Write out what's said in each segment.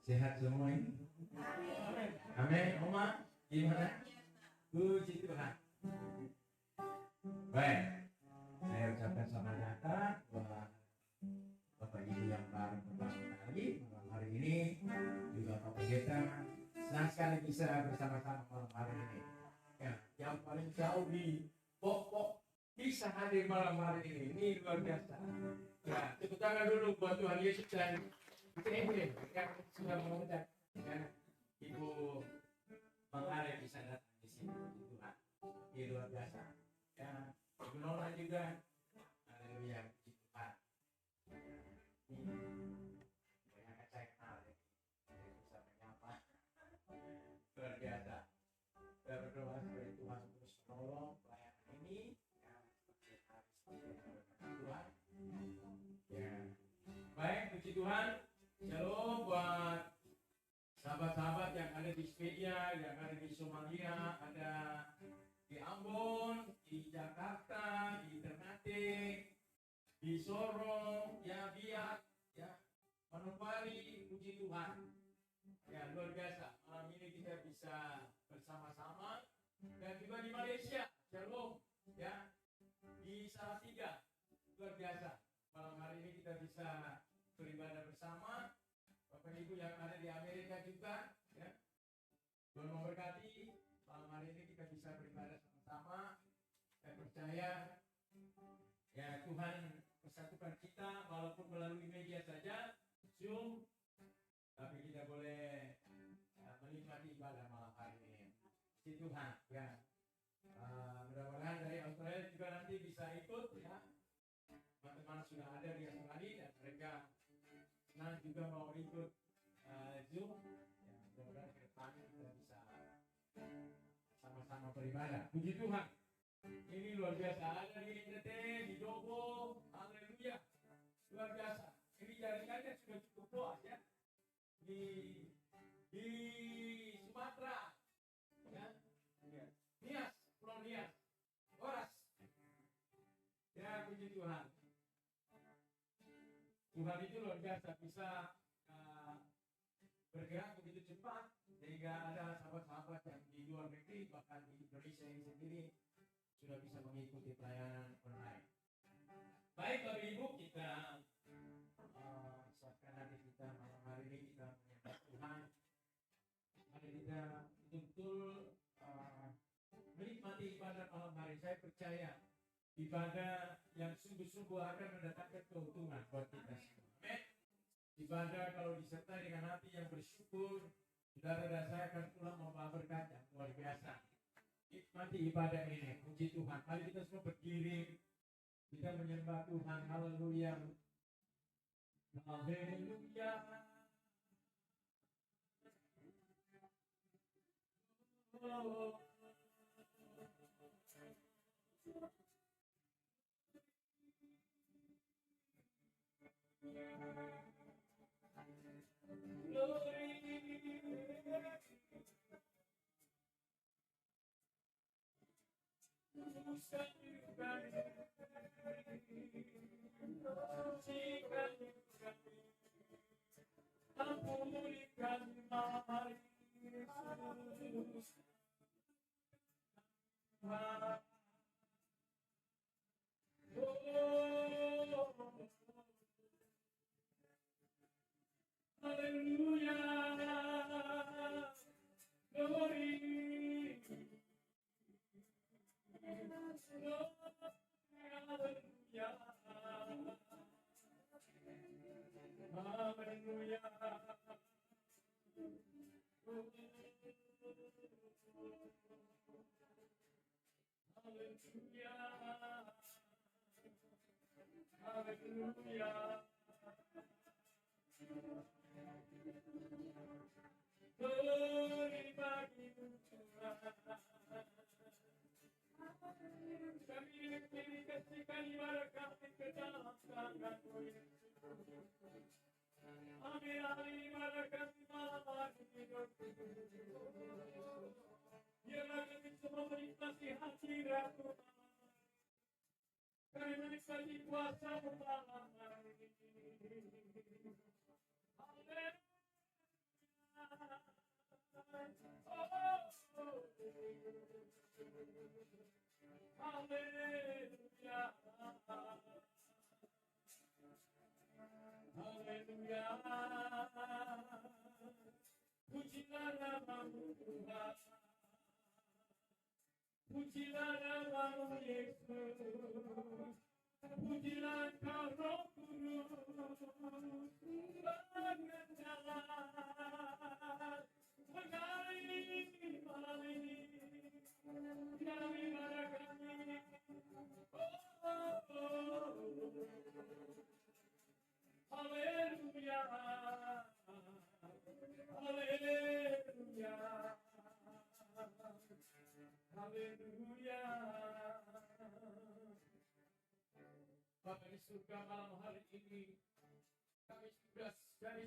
Sehat semua ini? Amin. Oma, gimana? Puji Tuhan. Baik, saya ucapkan selamat datang buat Bapak Ibu yang baru pertama kali malam hari ini, juga Pak Pendeta. Senang sekali bisa bersama-sama malam hari ini. Ya, yang paling jauh di pokok bisa hadir malam hari ini luar biasa. Ya, tepuk tangan dulu buat Tuhan Yesus dan Evelyn yang sudah mengundang ya, Ibu Mangare bisa datang di sini. Tuhan, ini luar biasa. Ya, Ibu Nona juga, haleluya, puji Tuhan. Banyak yang saya kenal ya, saya bisa menyapa. Luar biasa. Saya berdoa supaya Tuhan terus menolong pelayanan ini. Tuhan. Ya. Baik, puji Tuhan. Shalom buat sahabat-sahabat yang ada di Swedia, yang ada di Somalia, ada di Ambon, di Jakarta, di Ternate, di Sorong, ya Biak, ya Manokwari, puji Tuhan. Ya luar biasa. Malam ini kita bisa bersama-sama dan juga di Malaysia. Shalom, ya di Salatiga, luar biasa. Malam hari ini kita bisa beribadah bersama. Bapak Ibu yang ada di Amerika juga, ya. Tuhan memberkati. Malam hari ini kita bisa beribadah sama-sama. Saya percaya ya Tuhan persatukan kita walaupun melalui media saja, Zoom, tapi kita boleh menikmati ibadah malam hari ini. Puji Tuhan, ya. Mudah-mudahan dari Australia juga nanti bisa ikut, ya. Teman-teman sudah ada di Australia dan mereka senang juga mau ikut Zoom. Ya, mudah-mudahan ke depan kita bisa sama-sama beribadah. Puji Tuhan. Ini luar biasa. Ada di NTT, di Jogo, haleluya. Luar biasa. Ini jaringannya sudah cukup luas ya. Di Sumatera, ya. Nias, Pulau Nias, Oras. Ya, puji Tuhan. Tuhan itu luar biasa, bisa bergerak begitu cepat sehingga ada sahabat-sahabat yang di luar negeri bahkan di Indonesia ini sendiri sudah bisa mengikuti pelayanan online. Baik Bapak Ibu, kita siapkan hati kita malam hari ini, kita menyembah Tuhan. Mari kita betul-betul menikmati ibadah malam hari. Saya percaya ibadah yang sungguh-sungguh akan mendatangkan keuntungan buat kita semua. Amin. Ibadah kalau disertai dengan hati yang bersyukur, saudara dan saya akan pulang membawa berkat yang luar biasa. Nikmati ibadah ini, puji Tuhan. Mari kita semua berdiri, kita menyembah Tuhan. Haleluya. Haleluya. Oh. Pujilah namamu Tuhan, pujilah namamu Yesus, pujilah Kau Roh Kudus, berjalan mengalir malam ini, kami pada kami, haleluya, haleluya, haleluya. Bapa di surga, malam hari ini kami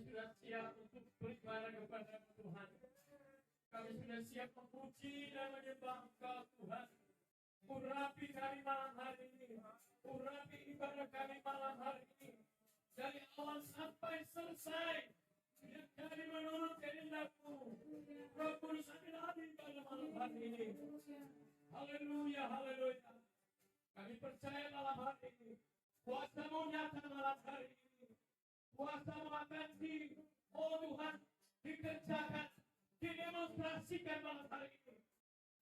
sudah siap untuk beribadah kepada Tuhan. Kami sudah siap memuji dan menyembah Engkau Tuhan. Urapi kami malam hari ini, urapi ibadah kami malam hari ini, dari awal sampai selesai. Biar kami menurut kehendak-Mu. Roh Kudus, ambil alih pada malam hari ini. Haleluya, haleluya. Kami percaya malam hari ini kuasa-Mu nyata malam hari ini. Kuasa-Mu akan oh Tuhan, dikerjakan, didemonstrasikan malam hari ini.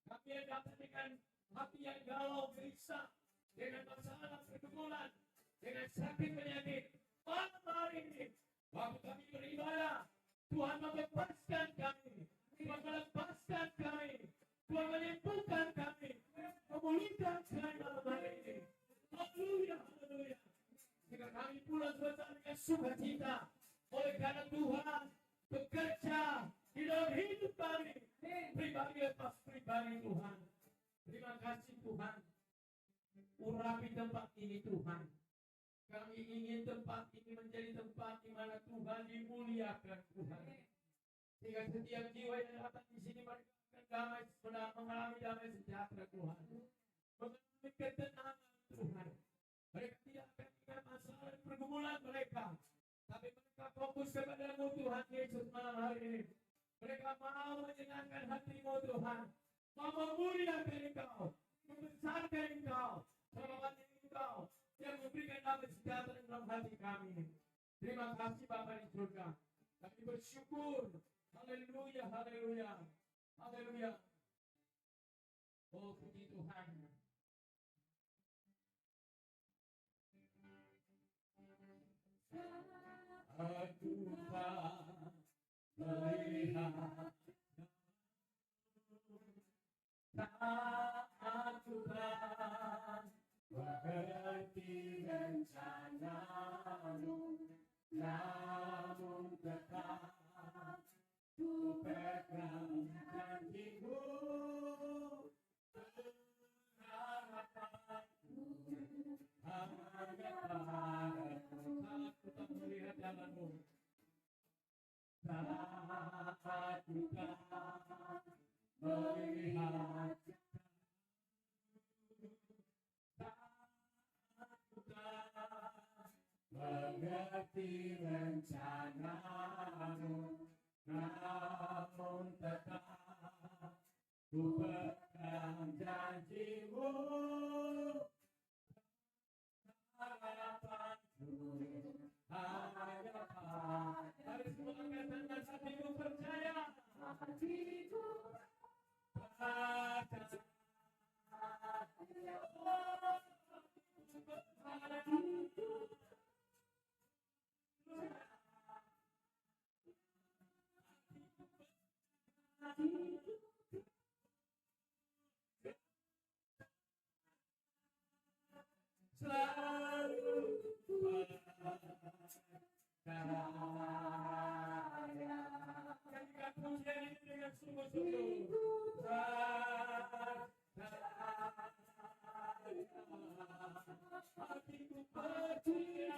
Kami yang datang dengan hati yang galau, gelisah, dengan masalah pergumulan, dengan sakit penyakit. Malam hari ini, waktu kami beribadah, Tuhan membebaskan kami, Tuhan melepaskan kami, Tuhan menyembuhkan kami, memulihkan kami malam hari ini. Haleluya, haleluya. Jika kami pulang bersama dengan sukacita, oleh karena Tuhan bekerja di dalam hidup kami, pribadi lepas pribadi Tuhan. Terima kasih Tuhan. Urapi tempat ini Tuhan. Kami ingin tempat ini menjadi tempat di mana Tuhan dimuliakan Tuhan. Sehingga setiap jiwa yang datang di sini mereka akan damai, mengalami damai sejahtera Tuhan. Mengalami ketenangan Tuhan. Mereka tidak akan ingat masalah dan pergumulan mereka, tapi mereka fokus kepada-Mu Tuhan Yesus malam hari ini. Mereka mau menyenangkan hati-Mu Tuhan, mau memuliakan Engkau, membesarkan Engkau, merawat Engkau, yang memberikan damai sejahtera dalam hati kami. Terima kasih Bapa di surga. Kami bersyukur. Haleluya, haleluya, haleluya. Oh puji Tuhan. Aku tak melihat, tak Tuhan mengerti rencana-Mu, namun tetap ku pegang janji-Mu, pengharapanku hanya padamu. Aku tak melihat jalan-Mu, tak Tuhan melihat mengerti rencana-Mu, namun tetap ku pegang janji-Mu, harapanku hanya padamu. Mari semua angkat tangan, hatiku percaya, hatiku percaya. Selalu percaya. Nyanyikan pujian ini dengan sungguh-sungguh. Hatiku percaya.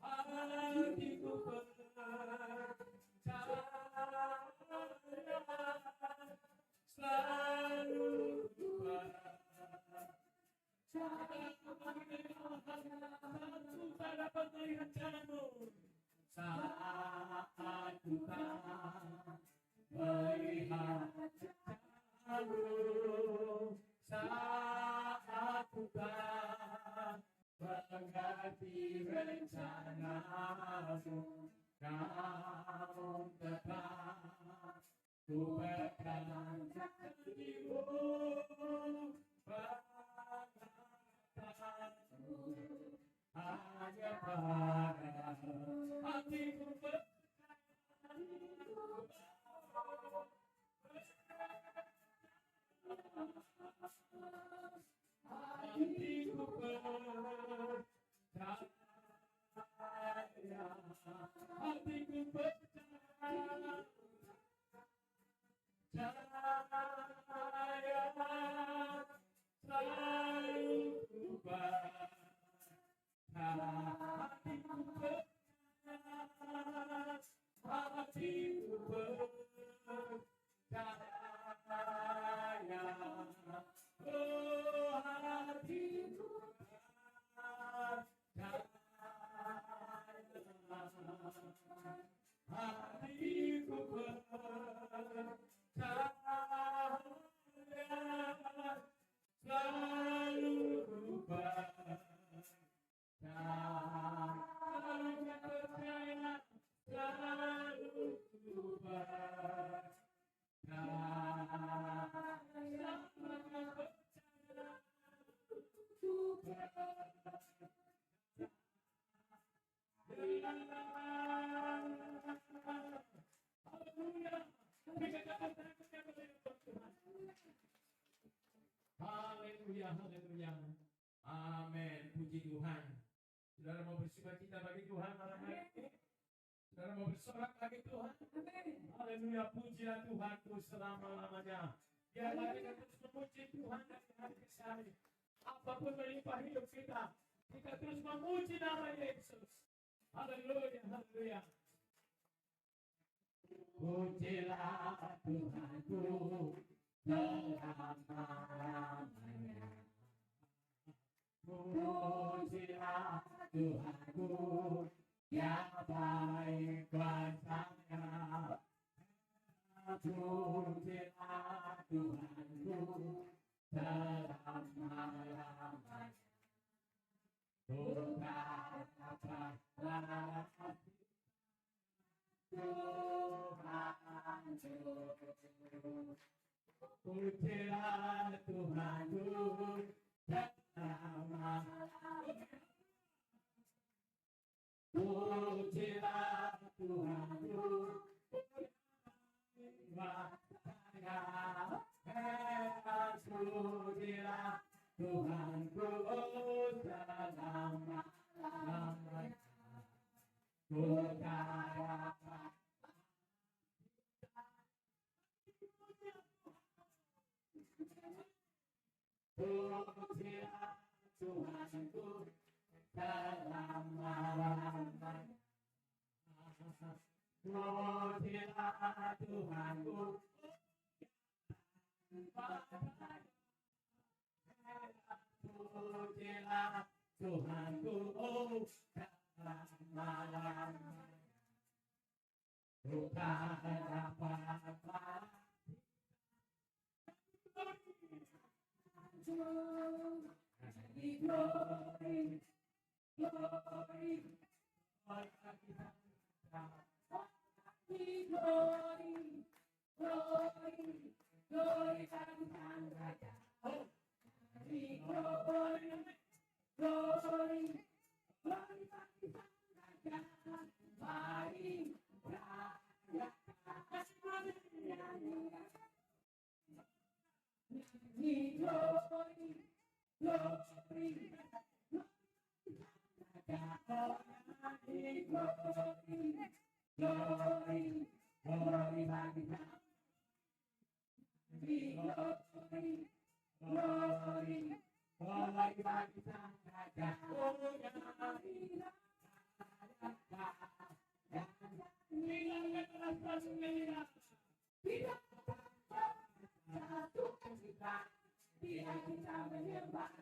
Hatiku percaya. Selalu percaya. dapat melihat jalan-Mu. Saat Tuhan melihat jalan-Mu, saat Tuhan mengerti rencana-Mu, namun tetap ku berkata janji-Mu, pengatamu hanya pada hatiku hatiku percaya, hatiku percaya, cahaya selalu ku hatiku percaya, hatiku percaya, oh hatiku hatiku percaya, selalu ku percaya, selalu percaya, selalu ku percaya, haleluya, haleluya, amin, puji Tuhan. Saudara mau bersukacita bagi Tuhan malam hari ini? Saudara mau bersorak bagi Tuhan? Haleluya, pujilah Tuhanku selama-lamanya. Biarlah kita terus memuji Tuhan dari hari ke hari. Apapun menimpa hidup kita, kita terus memuji nama Yesus. Haleluya, haleluya. Pujilah Tuhanku selama-lamanya. Pujilah Tuhanku yang baik kuasa-Nya. Pujilah Tuhanku selama-lamanya. Bukan apa-apa Tuhanku. Pujilah Tuhanku selama-lamanya. Pujilah Tuhanku, pujilah Tuhanku selama-lamanya. Pujilah Tuhanku selama-lamanya. Pujilah Tuhanku, pujilah Tuhanku selama-lamanya. Bukan apa-apa glory, glory, glory, glory, glory bagi Sang Raja. Glory, glory, glory bagi Sang Raja. Mari rayakan nyanyian. Glory, glory, glory, glory bagi Sang. Glory, glory, glory bagi Sang Raja. Biar kita menyembah.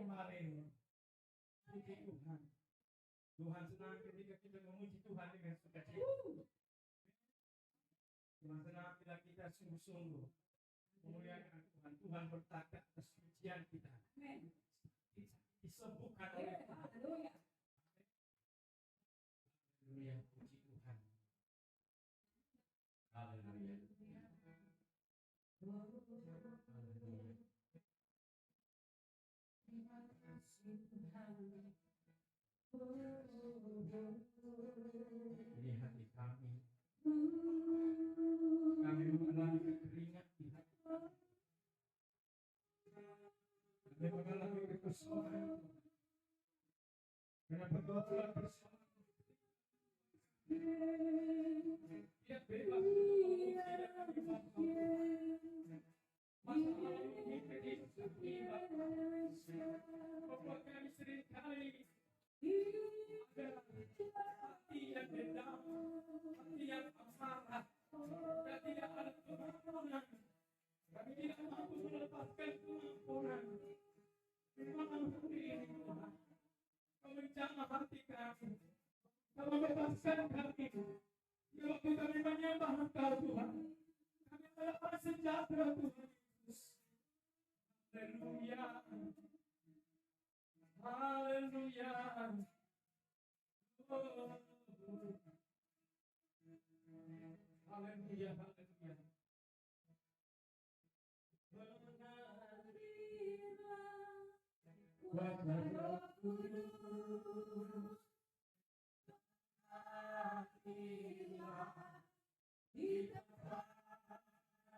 Kemarin puji Tuhan. Tuhan senang ketika kita memuji Tuhan dengan sukacita. Tuhan senang bila kita sungguh-sungguh memuliakan Tuhan. Tuhan bertata atas pujian kita. Disembuhkan oleh Tuhan. Haleluya, puji Tuhan. Haleluya. Ini hati kami. Kami mengalami kekeringan di hati. Kami mengalami kekesalan. Karena berdoa Tuhan bersama. Dia bebas masalah ini menjadi akibat membuat kami seringkali ada hati yang dendam, hati yang amarah, dan tidak ada pengampunan. Kami tidak mampu melepaskan pengampunan. Malam hari ini Tuhan, Kau menjamah hati kami, Kau membebaskan kami. Di waktu kami menyembah Engkau Tuhan, kami mendapat sejahtera Tuhan Yesus. Haleluya. Haleluya. Haleluya, haleluya. kuasa Roh Kudus mengakhirilah di tempat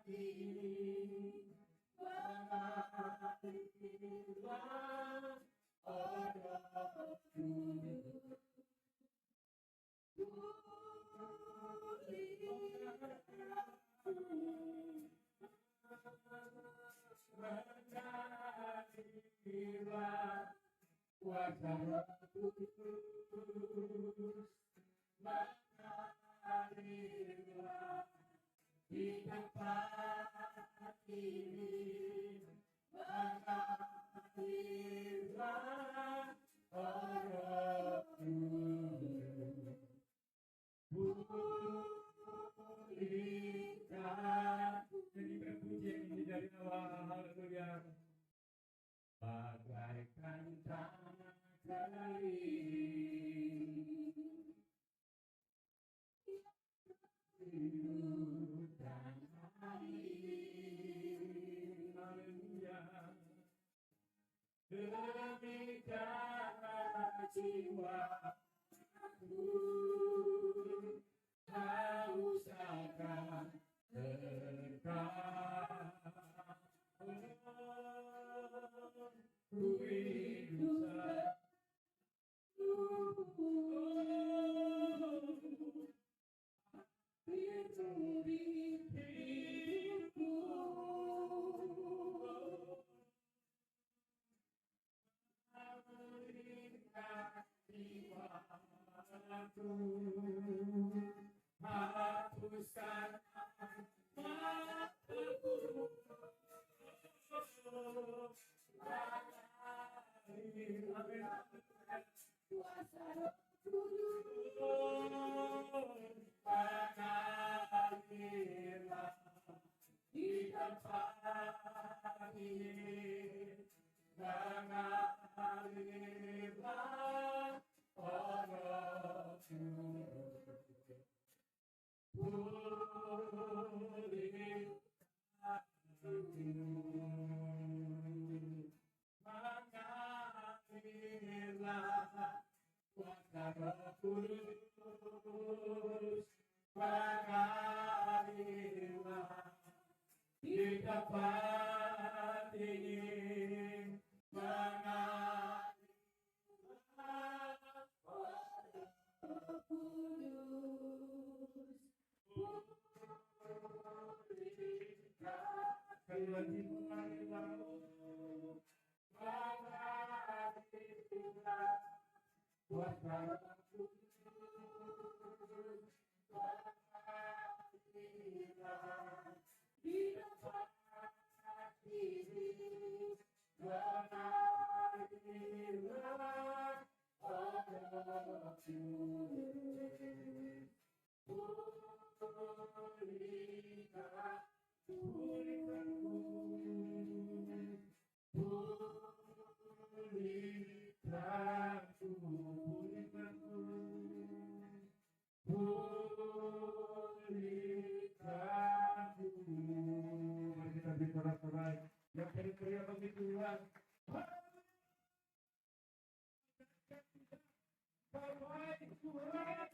ini, mengakhirilah Roh Kudus. Mengakhirilah kuasa Roh Kudus, mengakhirilah di tempat ini, mengakhirilah Roh Kudus. Pulihkan, jadi berpuji ini dari awal, haleluya. Bagaikan tanah kering, dan air, haleluya. Demikianlah jiwaku haus akan berkah. Ku hidup hidupku, berikan jiwaku, hapuskan mataku, kuasa Roh Kudus, mengakhirilah di tempat ini, mengakhirilah Roh Kudus. Pulihkan mengakhirilah kuasa Roh Kudus, mengakhirilah di tempat ini, mengakhirilah Roh Kudus. Sekali lagi mengakhirilah, mengakhirilah kuasa Roh Kudus, mengakhirilah di tempat ini, mengakhirilah Roh Kudus. Pulihkan, pulihkanku, pulihkanku, pulihkanku, pulihkanku. Mari kita bersorak-sorai yang teriak bagi Tuhan. Baik Tuhan,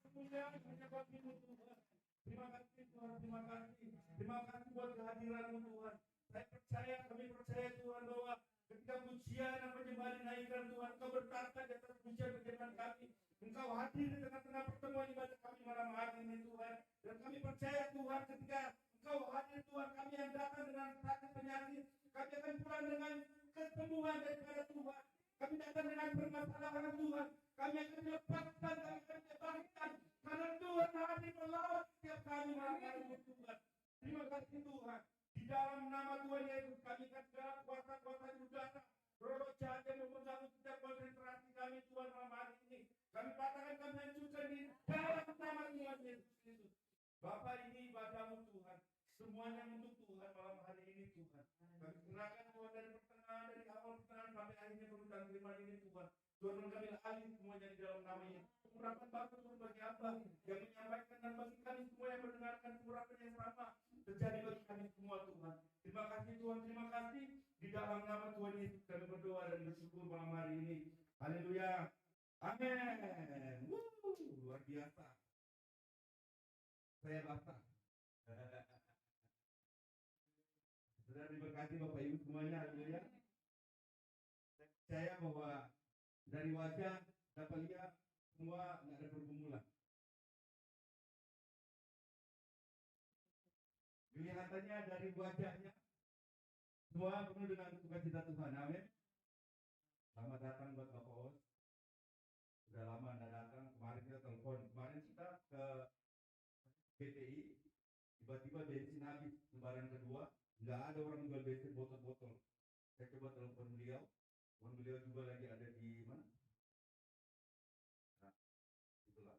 kemuliaan hanya bagi-Mu Tuhan. Terima kasih Tuhan, terima kasih. Terima kasih buat kehadiran-Mu Tuhan. Saya percaya, kami percaya Tuhan bahwa ketika pujian dan penyembahan dinaikkan Tuhan, Engkau berkata di atas pujian penyembahan kami. Engkau hadir di tengah-tengah pertemuan ibadah kami malam hari ini Tuhan. Dan kami percaya Tuhan ketika Engkau hadir Tuhan, kami yang datang dengan sakit penyakit, kami akan pulang dengan kesembuhan daripada Tuhan. Kami datang dengan permasalahan Tuhan, kami akan dilepaskan, kami akan dibebaskan. Karena Tuhan hadir melawat setiap kami malam hari ini Tuhan. Terima kasih Tuhan. Di dalam nama Tuhan Yesus kami akan segala kuasa-kuasa di udara, roh jahat yang memegang setiap konsentrasi kami Tuhan malam hari ini. Kami patahkan, kami hancurkan di dalam nama Tuhan Yesus Kristus. Bapa, ini ibadah-Mu Tuhan. Semuanya untuk Tuhan malam hari ini Tuhan. Kami serahkan Tuhan dari pertengahan, dari awal pertengahan sampai akhirnya permintaan firman ini Tuhan. Tuhan mengambil alih semuanya di dalam nama Yesus. Urapan Bapa Tuhan bagi Abah yang menyampaikan dan bagi kami semua yang mendengarkan urapan yang sama terjadi bagi kami semua Tuhan. Terima kasih Tuhan, terima kasih. Di dalam nama Tuhan Yesus kami berdoa dan bersyukur malam hari ini. Haleluya. Amin. Luar biasa. Saya basah. Sudah diberkati Bapak Ibu semuanya. Haleluya. Saya percaya bahwa dari wajah dapat lihat semua nggak ada pergumulan. Kelihatannya dari wajahnya semua penuh dengan sukacita Tuhan. Amin. Selamat datang buat Bapak Os. Sudah lama Anda datang. Kemarin kita telepon. Kemarin kita ke PTI. Tiba-tiba bensin habis lembaran kedua. Nggak ada orang jual bensin botol-botol. Saya coba telepon beliau. Telepon beliau juga lagi ada di mana? Nah, itulah.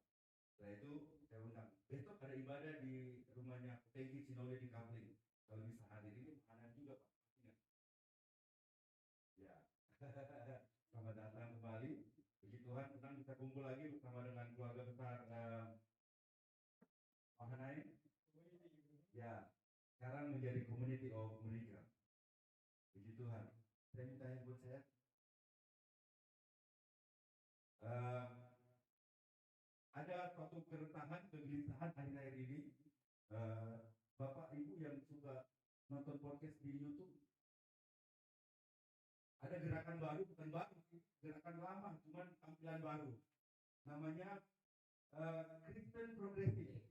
Setelah itu saya undang. Besok ada ibadah di rumahnya Peggy Sinole di Kapling. Kalau bisa hadir ini makanan juga Pak. Ya. Selamat datang kembali. Puji Tuhan, senang bisa kumpul lagi bersama dengan keluarga besar Mahanai. Ya, sekarang menjadi community of Meridian. Puji Tuhan. Saya minta handphone saya. Ada suatu keresahan, kegelisahan akhir-akhir ini. Bapak Ibu yang suka nonton podcast di YouTube, ada gerakan baru, bukan baru, gerakan lama, cuman tampilan baru. Namanya Kristen Progresif.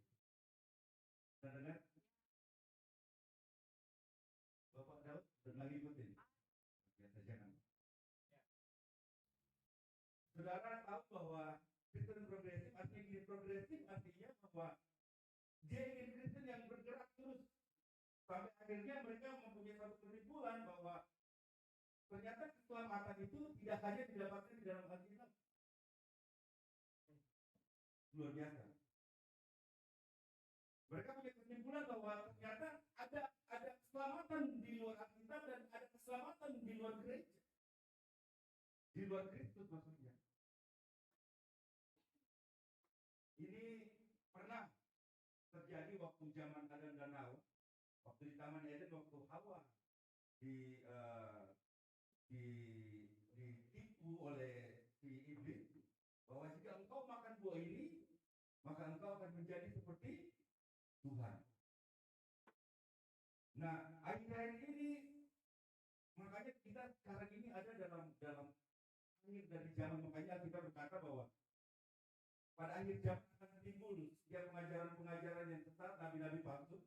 Sudah dengar? Bapak Daud sudah ngikutin? Biasa jangan. Saudara tahu bahwa Kristen progresif artinya progresif artinya bahwa dia ingin Kristen yang bergerak terus sampai akhirnya mereka mempunyai satu kesimpulan bahwa ternyata keselamatan itu tidak hanya didapatkan di dalam Alkitab. Luar biasa. Mereka punya kesimpulan bahwa ternyata ada keselamatan di luar Alkitab dan ada keselamatan di luar gereja. Di luar Kristus maksudnya. Ini pernah terjadi waktu zaman Adam dan Hawa, waktu di Taman Eden, waktu Hawa ditipu oleh si iblis bahwa jika engkau makan buah ini maka engkau akan menjadi seperti Tuhan. Nah, akhir-akhir ini makanya kita sekarang ini ada dalam akhir dari zaman, makanya kita berkata bahwa pada akhir zaman akan timbul setiap pengajaran-pengajaran yang sesat, nabi-nabi palsu.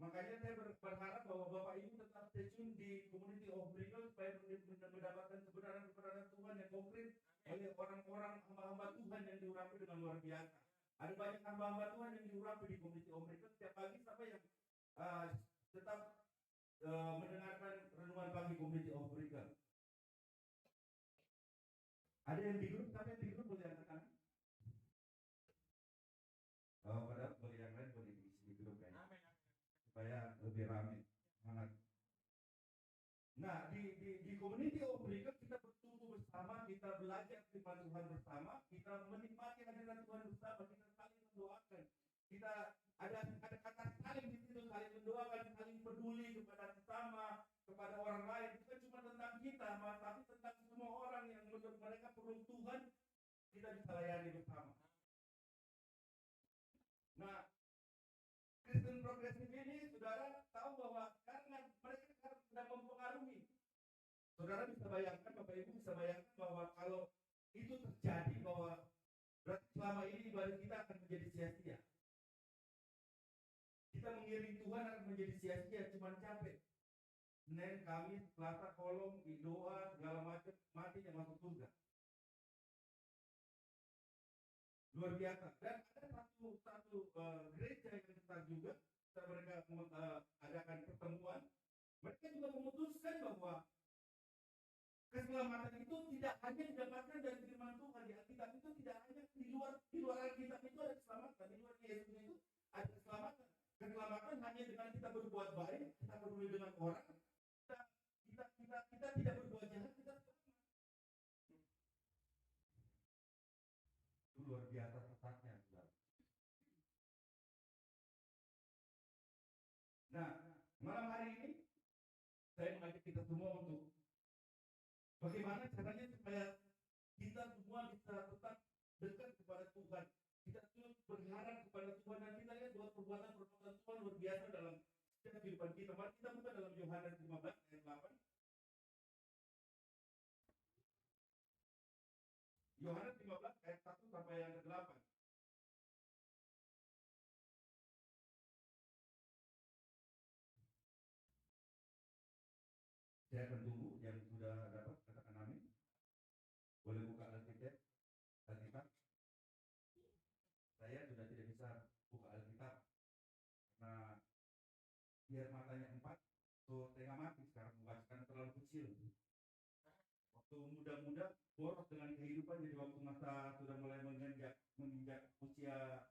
Makanya saya berharap bahwa Bapak Ibu tetap stay tune di Community of Miracle supaya mendapatkan kebenaran-kebenaran Tuhan yang konkret oleh orang-orang hamba-hamba Tuhan yang diurapi dengan luar biasa. Ada banyak hamba-hamba Tuhan yang diurapi di Community of Miracle setiap pagi. Siapa yang tetap mendengarkan renungan pagi Community of Miracle? Ada yang di grup, tapi yang di grup boleh angkat tangan. Oh, padahal boleh yang lain boleh diisi di grup ya. Supaya lebih ramai, semangat. Nah, di Community of Miracle kita bertumbuh bersama, kita belajar firman Tuhan bersama, kita menikmati hadirat Tuhan bersama, kita saling mendoakan. Kita ada kata saling di situ, saling mendoakan, saling peduli kepada sesama, kepada orang lain. Bukan cuma tentang kita, tapi tentang semua orang yang menurut mereka perlu Tuhan, kita bisa layani bersama. Nah, Kristen progresif ini, saudara tahu bahwa karena mereka sedang mempengaruhi. Saudara bisa bayangkan, Bapak Ibu bisa bayangkan bahwa kalau itu terjadi, bahwa berarti selama ini ibadah kita akan menjadi sia-sia. Kita mengiring Tuhan akan menjadi sia-sia, cuma capek. Senin, Kamis, Selasa, kolom, doa, segala macam, mati yang masuk surga. Luar biasa. Dan ada satu gereja yang besar juga, mereka adakan pertemuan. Mereka juga memutuskan bahwa keselamatan itu tidak hanya didapatkan dari firman Tuhan. Di Alkitab itu tidak hanya di luar Alkitab itu ada keselamatan, di luar Yesus itu ada keselamatan. Keselamatan hanya dengan kita berbuat baik, kita peduli dengan orang, kita tidak berbuat jahat, kita selamat. Itu luar biasa sesatnya, saudara. Nah, malam hari ini saya mengajak kita semua untuk bagaimana caranya supaya kita semua bisa tetap dekat kepada Tuhan. Kita terus berharap kepada Tuhan dan kita lihat bahwa perbuatan-perbuatan Tuhan luar biasa dalam setiap kehidupan kita. Mari kita buka dalam Yohanes 15 ayat 8. Yohanes 15 ayat 1 sampai yang ke-8. Saya akan tunggu yang sudah dapat katakan amin. Boleh buka Alkitab. Saya sudah tidak bisa buka Alkitab karena biar matanya 4, so tengah mati sekarang membacakan terlalu kecil. Waktu muda-muda boros dengan kehidupan, jadi waktu masa sudah mulai menginjak usia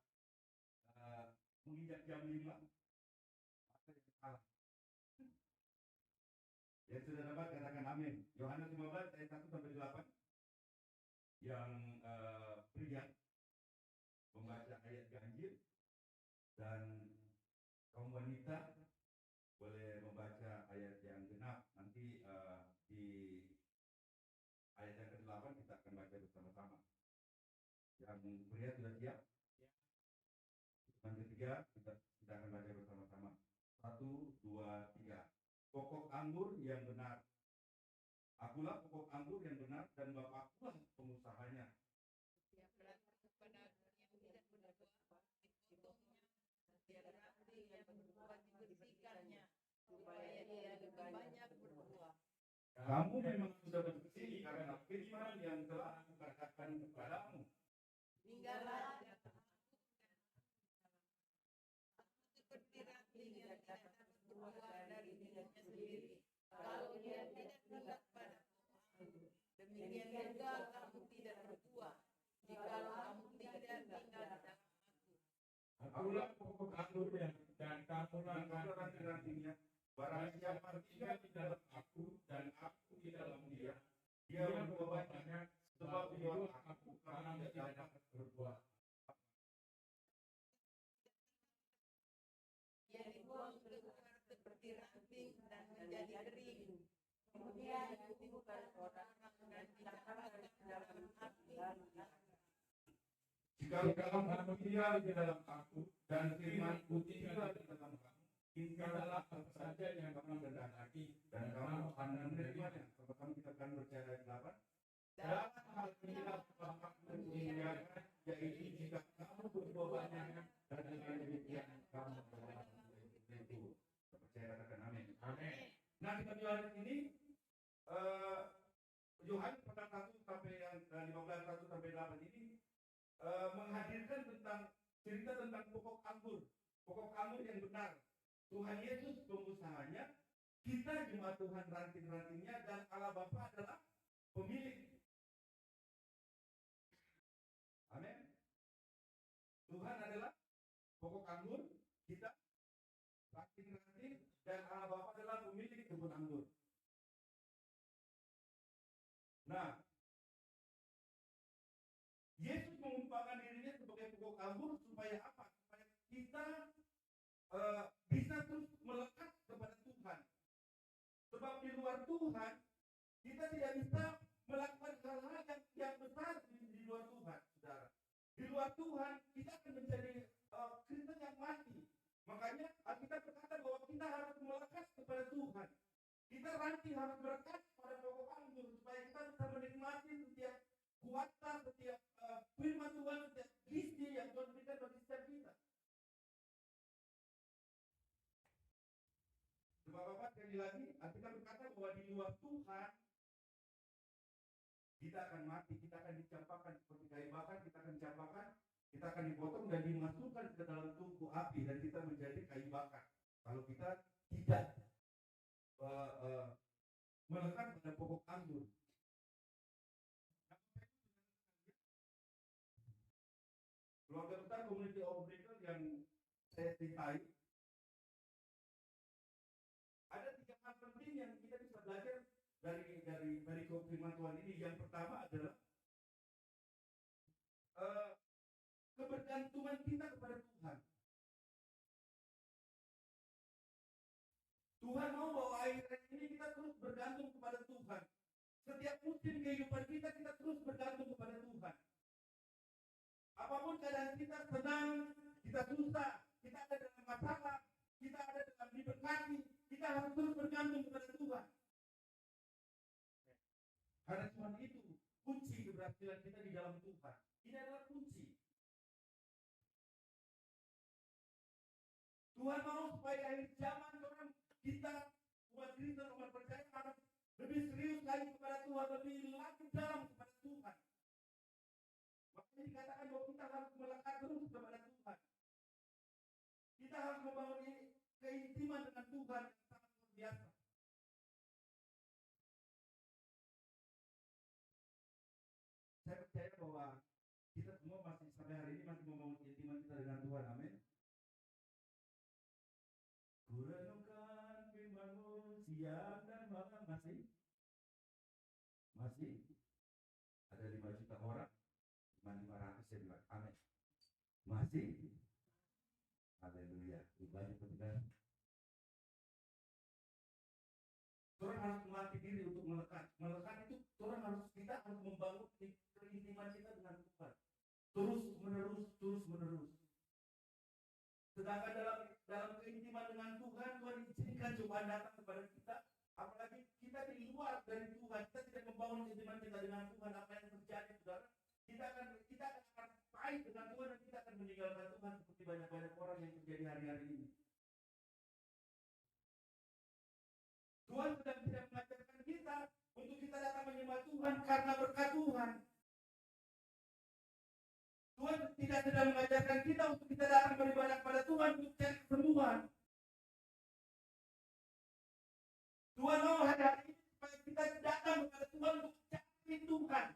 menginjak jam 5, masa yang salah. Yang sudah dapat katakan amin. Yohanes 15 ayat 1 sampai 8. Yang pria membaca ayat ganjil dan kaum wanita boleh membaca ayat yang genap. Nanti di ayat yang ke-8 kita akan baca bersama-sama. Yang pria sudah siap? Yang ketiga kita akan baca bersama-sama. 1, 2, 3. Pokok anggur yang benar. Akulah pokok anggur yang benar dan Bapakkulah pengusahanya. Kamu memang sudah bersih karena firman yang telah aku katakan kepadamu. Tinggallah seperti ranting yang tidak dapat berbuah dari dirinya sendiri, kalau dia tidak tinggal pada pohon. Demikian juga kamu tidak berbuah, jikalau kamu tidak tinggal di dalam aku. Akulah pokok anggur dan kamulah ranting-rantingnya. Barang siapa tinggal di dalam aku dan aku di dalam dia, dia berbuah banyak, sebab di luar aku kamu tidak dapat berbuah. Ia dibuang keluar seperti ranting dan menjadi kering. Kemudian ditemukan orang dan diletakkan dalam api. Jikalau kamu tinggal di dalam aku dan firman-Ku tinggal di dalam kamu, tinggallah apa saja yang kamu kehendaki dan kamu akan menerimanya. Sama-sama kita akan percaya ayat 8. Dalam hal inilah Bapakku mengingatkan, yaitu jika kamu berbuah banyak dan dengan demikian kamu berbuah itu. Percaya katakan amin. Amin. Nah, kita Yohanes ini Yohanes pasal 1 sampai yang 15 1 sampai 8 ini menghadirkan tentang cerita tentang pokok anggur yang benar. Tuhan Yesus pengusahanya, kita jemaat Tuhan ranting-rantingnya, dan Allah Bapa adalah pemilik. Amin. Tuhan adalah pokok anggur, kita ranting-ranting, dan Allah Bapa adalah pemilik kebun anggur. Nah, Yesus mengumpulkan dirinya sebagai pokok anggur supaya apa? Supaya kita bisa terus melekat kepada Tuhan. Sebab di luar Tuhan kita tidak bisa melakukan hal-hal yang besar di luar Tuhan, saudara. Di luar Tuhan kita akan menjadi Kristen yang mati. Makanya kita berkata bahwa kita harus melekat kepada Tuhan. Kita ranting harus melekat pada pokok anggur supaya kita bisa menikmati setiap kuasa, setiap firman Tuhan, setiap gizi yang Tuhan berikan bagi setiap kita. Bapak-bapak, sekali lagi, kita berkata bahwa di luar Tuhan kita akan mati, kita akan dicampakkan seperti kayu bakar, kita akan dicampakkan, kita akan dipotong dan dimasukkan ke dalam tungku api dan kita menjadi kayu bakar. Kalau kita tidak melekat pada pokok anggur. Keluarga besar Community of Breakers yang saya cintai, ada 3 hal penting yang kita bisa belajar dari firman Tuhan ini. Yang pertama adalah kebergantungan kita kepada Tuhan. Tuhan mau bawa akhir-akhir ini kita terus bergantung kepada Tuhan. Setiap musim kehidupan kita, kita terus bergantung kepada Tuhan. Apapun keadaan kita, senang, kita susah, kita ada dalam masalah, kita ada dalam diberkati, kita harus terus bergantung kepada Tuhan. Karena cuma itu kunci keberhasilan kita di dalam Tuhan. Ini adalah kunci. Tuhan mau supaya akhir zaman orang kita, umat Kristen, umat percaya harus lebih serius lagi kepada Tuhan, lebih lagi dalam kepada Tuhan. Makanya dikatakan bahwa kita harus melekat terus kepada Tuhan. Kita harus membangun keintiman dengan Tuhan yang sangat luar biasa. Saya percaya bahwa kita semua masih sampai hari ini masih membangun keintiman kita dengan Tuhan. Amin. Kurenungkan firman-Mu siang dan malam. Masih ada 5 juta orang, 500 ya bilang amin. Masih, haleluya. Banyak petugas. Orang harus melatih diri untuk melekat. Melekat itu orang harus, kita harus membangun keintiman kita dengan Tuhan. Terus menerus. Sedangkan dalam keintiman dengan Tuhan, Tuhan izinkan cobaan datang kepada kita. Apalagi kita di luar dari Tuhan, kita tidak membangun keintiman kita dengan Tuhan. Apa yang terjadi, saudara? Kita akan pahit dengan Tuhan dan kita akan meninggalkan Tuhan seperti banyak orang yang terjadi hari-hari ini. Tuhan sedang tidak mengajarkan kita untuk kita datang menyembah Tuhan karena berkat Tuhan. Tuhan tidak sedang mengajarkan kita untuk kita datang beribadah kepada Tuhan untuk cari kesembuhan. Tuhan mau hari-hari ini supaya kita datang kepada Tuhan untuk cari Tuhan.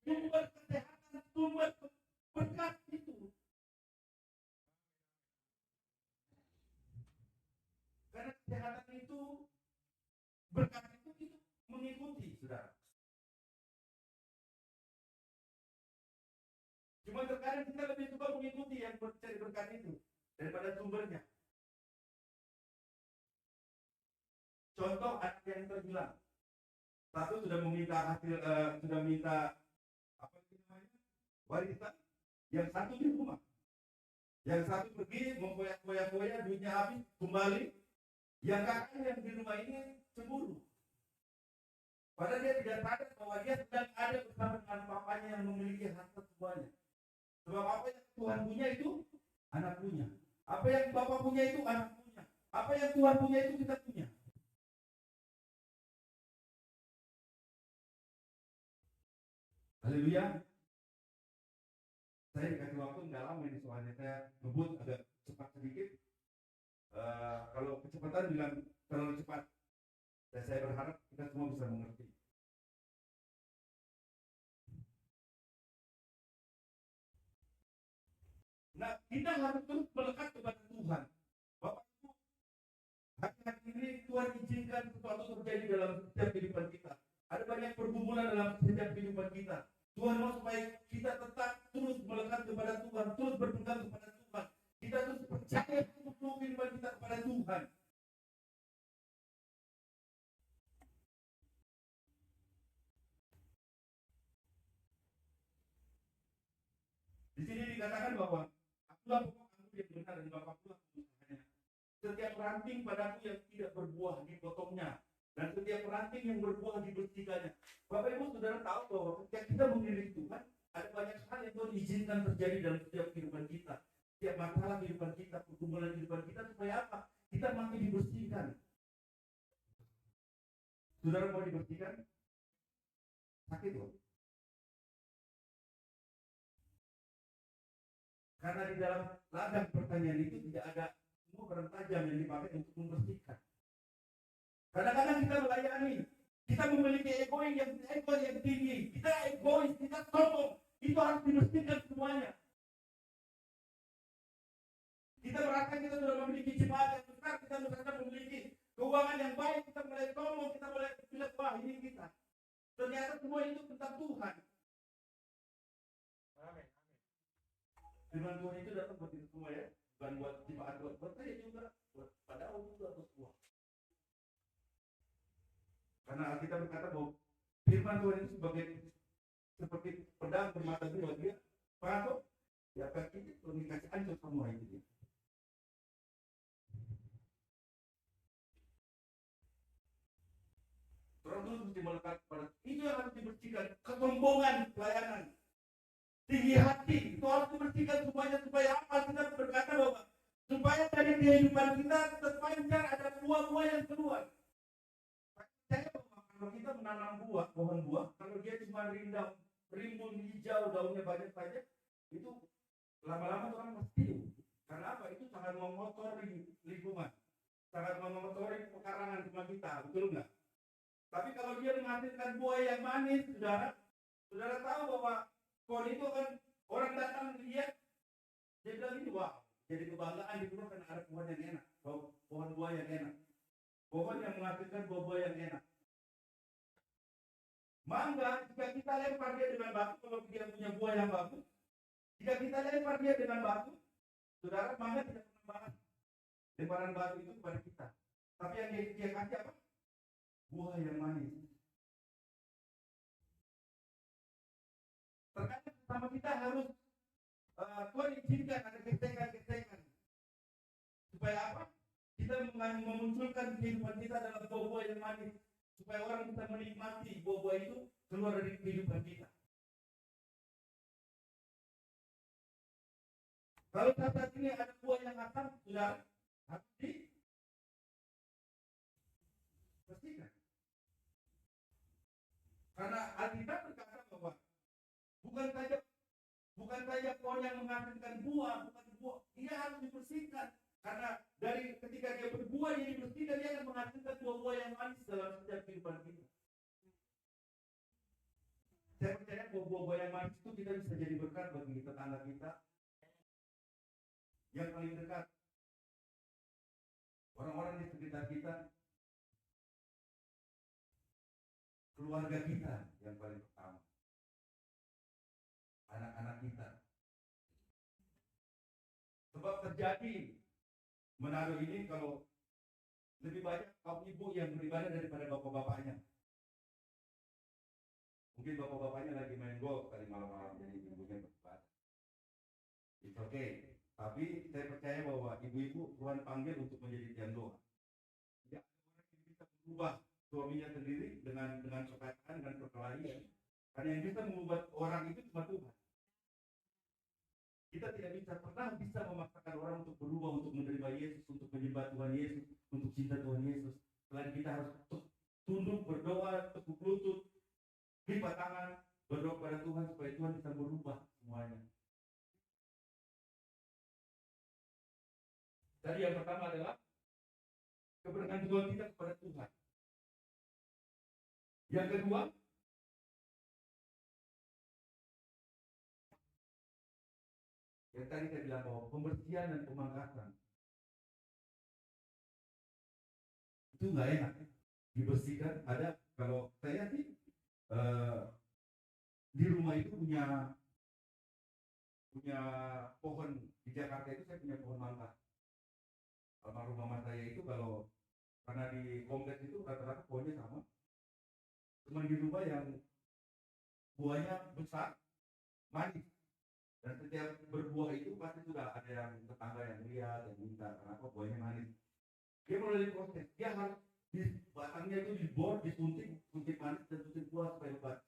Sumber kesehatan, sumber berkat itu. Karena kesehatan itu, berkat itu mengikuti, saudara. Cuma terkadang kita lebih suka mengikuti yang mencari berkat itu daripada sumbernya. Contoh anak yang terhilang. Satu sudah meminta warisan, yang satu di rumah. Yang satu pergi memfoya-foya duitnya habis kembali. Yang kakaknya yang di rumah ini cemburu. Padahal dia tidak sadar bahwa dia sedang ada bersama dengan papanya yang memiliki harta semuanya. Sebab apa yang Tuhan punya itu anak punya. Apa yang Bapak punya itu anak punya. Apa yang Tuhan punya itu kita punya. Haleluya. Saya dikasih waktu nggak lama ini soalnya saya ngebut agak cepat sedikit. Kalau kecepatan bilang terlalu cepat. Dan saya berharap kita semua bisa mengerti. Nah, kita harus terus melekat kepada Tuhan. Bapak Ibu, hari-hari ini Tuhan izinkan sesuatu terjadi dalam setiap kehidupan kita. Ada banyak pergumulan dalam setiap kehidupan kita. Tuhan mau supaya kita tetap terus melekat kepada Tuhan, terus berpegang kepada Tuhan. Kita terus percaya untuk kehidupan kita kepada Tuhan. Di sini dikatakan bahwa akulah pokok anggur yang benar dan Bapa pula usahanya. Setiap ranting padaku yang tidak berbuah dipotongnya, dan setiap ranting yang berbuah dibersihkannya. Bapak Ibu saudara tahu bahwa ketika kita memilih Tuhan, ada banyak hal yang Tuhan izinkan terjadi dalam setiap kehidupan kita. Setiap masalah kehidupan kita, pergumulan kehidupan kita, supaya apa? Kita makin dibersihkan. Saudara mau dibersihkan? Sakit loh. Karena di dalam ladang pertanian itu tidak ada semua barang tajam yang dipakai untuk membersihkan. Kadang-kadang kita melayani, kita memiliki ego yang tinggi, kita egois, kita sombong, itu harus dibersihkan semuanya. Kita merasa kita sudah memiliki jemaat yang besar, kita merasa memiliki keuangan yang baik, kita mulai sombong, kita mulai bilang, wah ini kita. Ternyata semua itu tentang Tuhan. Amin. Firman Tuhan itu datang buat kita semua ya, bukan buat jemaat, buat saya juga, buat pada Allah juga, buat semua. Karena kita berkata bahwa firman Tuhan itu seperti pedang bermata dua, dia patok di atas kita komunikasi hancur semua itu dia. Orang dulu mesti melekat pada itu yang harus dibersihkan, kesombongan pelayanan, tinggi hati itu harus dibersihkan semuanya supaya apa? Kita berkata bahwa supaya dari kehidupan kita sepanjang ada buah-buah yang keluar. Saya kalau kita menanam buah, pohon buah, kalau dia cuma rimbun hijau, daunnya banyak saja, itu lama-lama orang pasti. Karena apa? Itu sangat mengotori lingkungan, sangat mengotori pekarangan rumah kita, betul nggak? Tapi kalau dia menghasilkan buah yang manis, saudara tahu bahwa pohon itu kan orang datang lihat, dia bilang ini wah, jadi kebanggaan di rumah karena ada pohon yang enak, pohon buah yang enak, pohon yang menghasilkan buah-buah yang enak. Mangga, jika kita lempar dia dengan batu, kalau dia punya buah yang bagus, jika kita lempar dia dengan batu, saudara, mangga tidak pernah makan lemparan batu itu kepada kita. Tapi yang dia kasih apa? Buah yang manis. Terkadang sama kita harus Tuhan izinkan ada gesekan-gesekan. Supaya apa? Kita memunculkan kehidupan kita dalam buah-buah yang manis. Supaya orang bisa menikmati buah-buah itu keluar dari kehidupan kita. Kalau saat ini ada buah yang asam, sudah harus dibersihkan. Karena Alkitab berkata bahwa bukan saja pohon yang menghasilkan buah, bukan buah, dia harus dibersihkan. Karena dari ketika dia berbuah, dia dibersihkan, dia akan menghasilkan buah-buah yang manis dalam setiap kehidupan kita. Saya percaya bahwa buah-buah yang manis itu kita bisa jadi berkat bagi tetangga kita yang paling dekat, orang-orang di sekitar kita, keluarga kita yang paling pertama, anak-anak kita. Sebab terjadi Manado ini kalau lebih banyak kaum ibu yang beribadah daripada bapak-bapaknya. Mungkin bapak-bapaknya lagi main golf tadi malam-malam, jadi ibunya beribadah. It's okay. Tapi saya percaya bahwa ibu-ibu Tuhan panggil untuk menjadi tiang doa. Tidak ada orang yang bisa berubah suaminya sendiri dengan perkataan dan perkelahian. Karena yang bisa mengubah orang itu cuma Tuhan. Kita tidak pernah bisa memaksakan orang untuk berubah, untuk menerima Yesus, untuk menyembah Tuhan Yesus, untuk cinta Tuhan Yesus. Selain kita harus tunduk, berdoa, teguk lutut, lipat tangan, berdoa kepada Tuhan supaya Tuhan bisa merubah semuanya. Tadi yang pertama adalah kebergantungan kita kepada Tuhan. Yang kedua, yang tadi saya bilang bahwa pembersihan dan pemangkasan itu nggak enak dibersihkan. Ada kalau saya sih di rumah itu punya pohon di Jakarta itu, saya punya pohon mangga. Almarhum mama saya itu kalau karena di kompleks itu rata-rata pohonnya sama. Cuma di rumah yang buahnya besar, manis. Dan setiap berbuah itu pasti sudah ada yang tetangga yang lihat, yang minta, kenapa buahnya manis. Dia melalui proses, dia harus di batangnya itu dibor, disuntik manis dan suntik buah supaya lebat.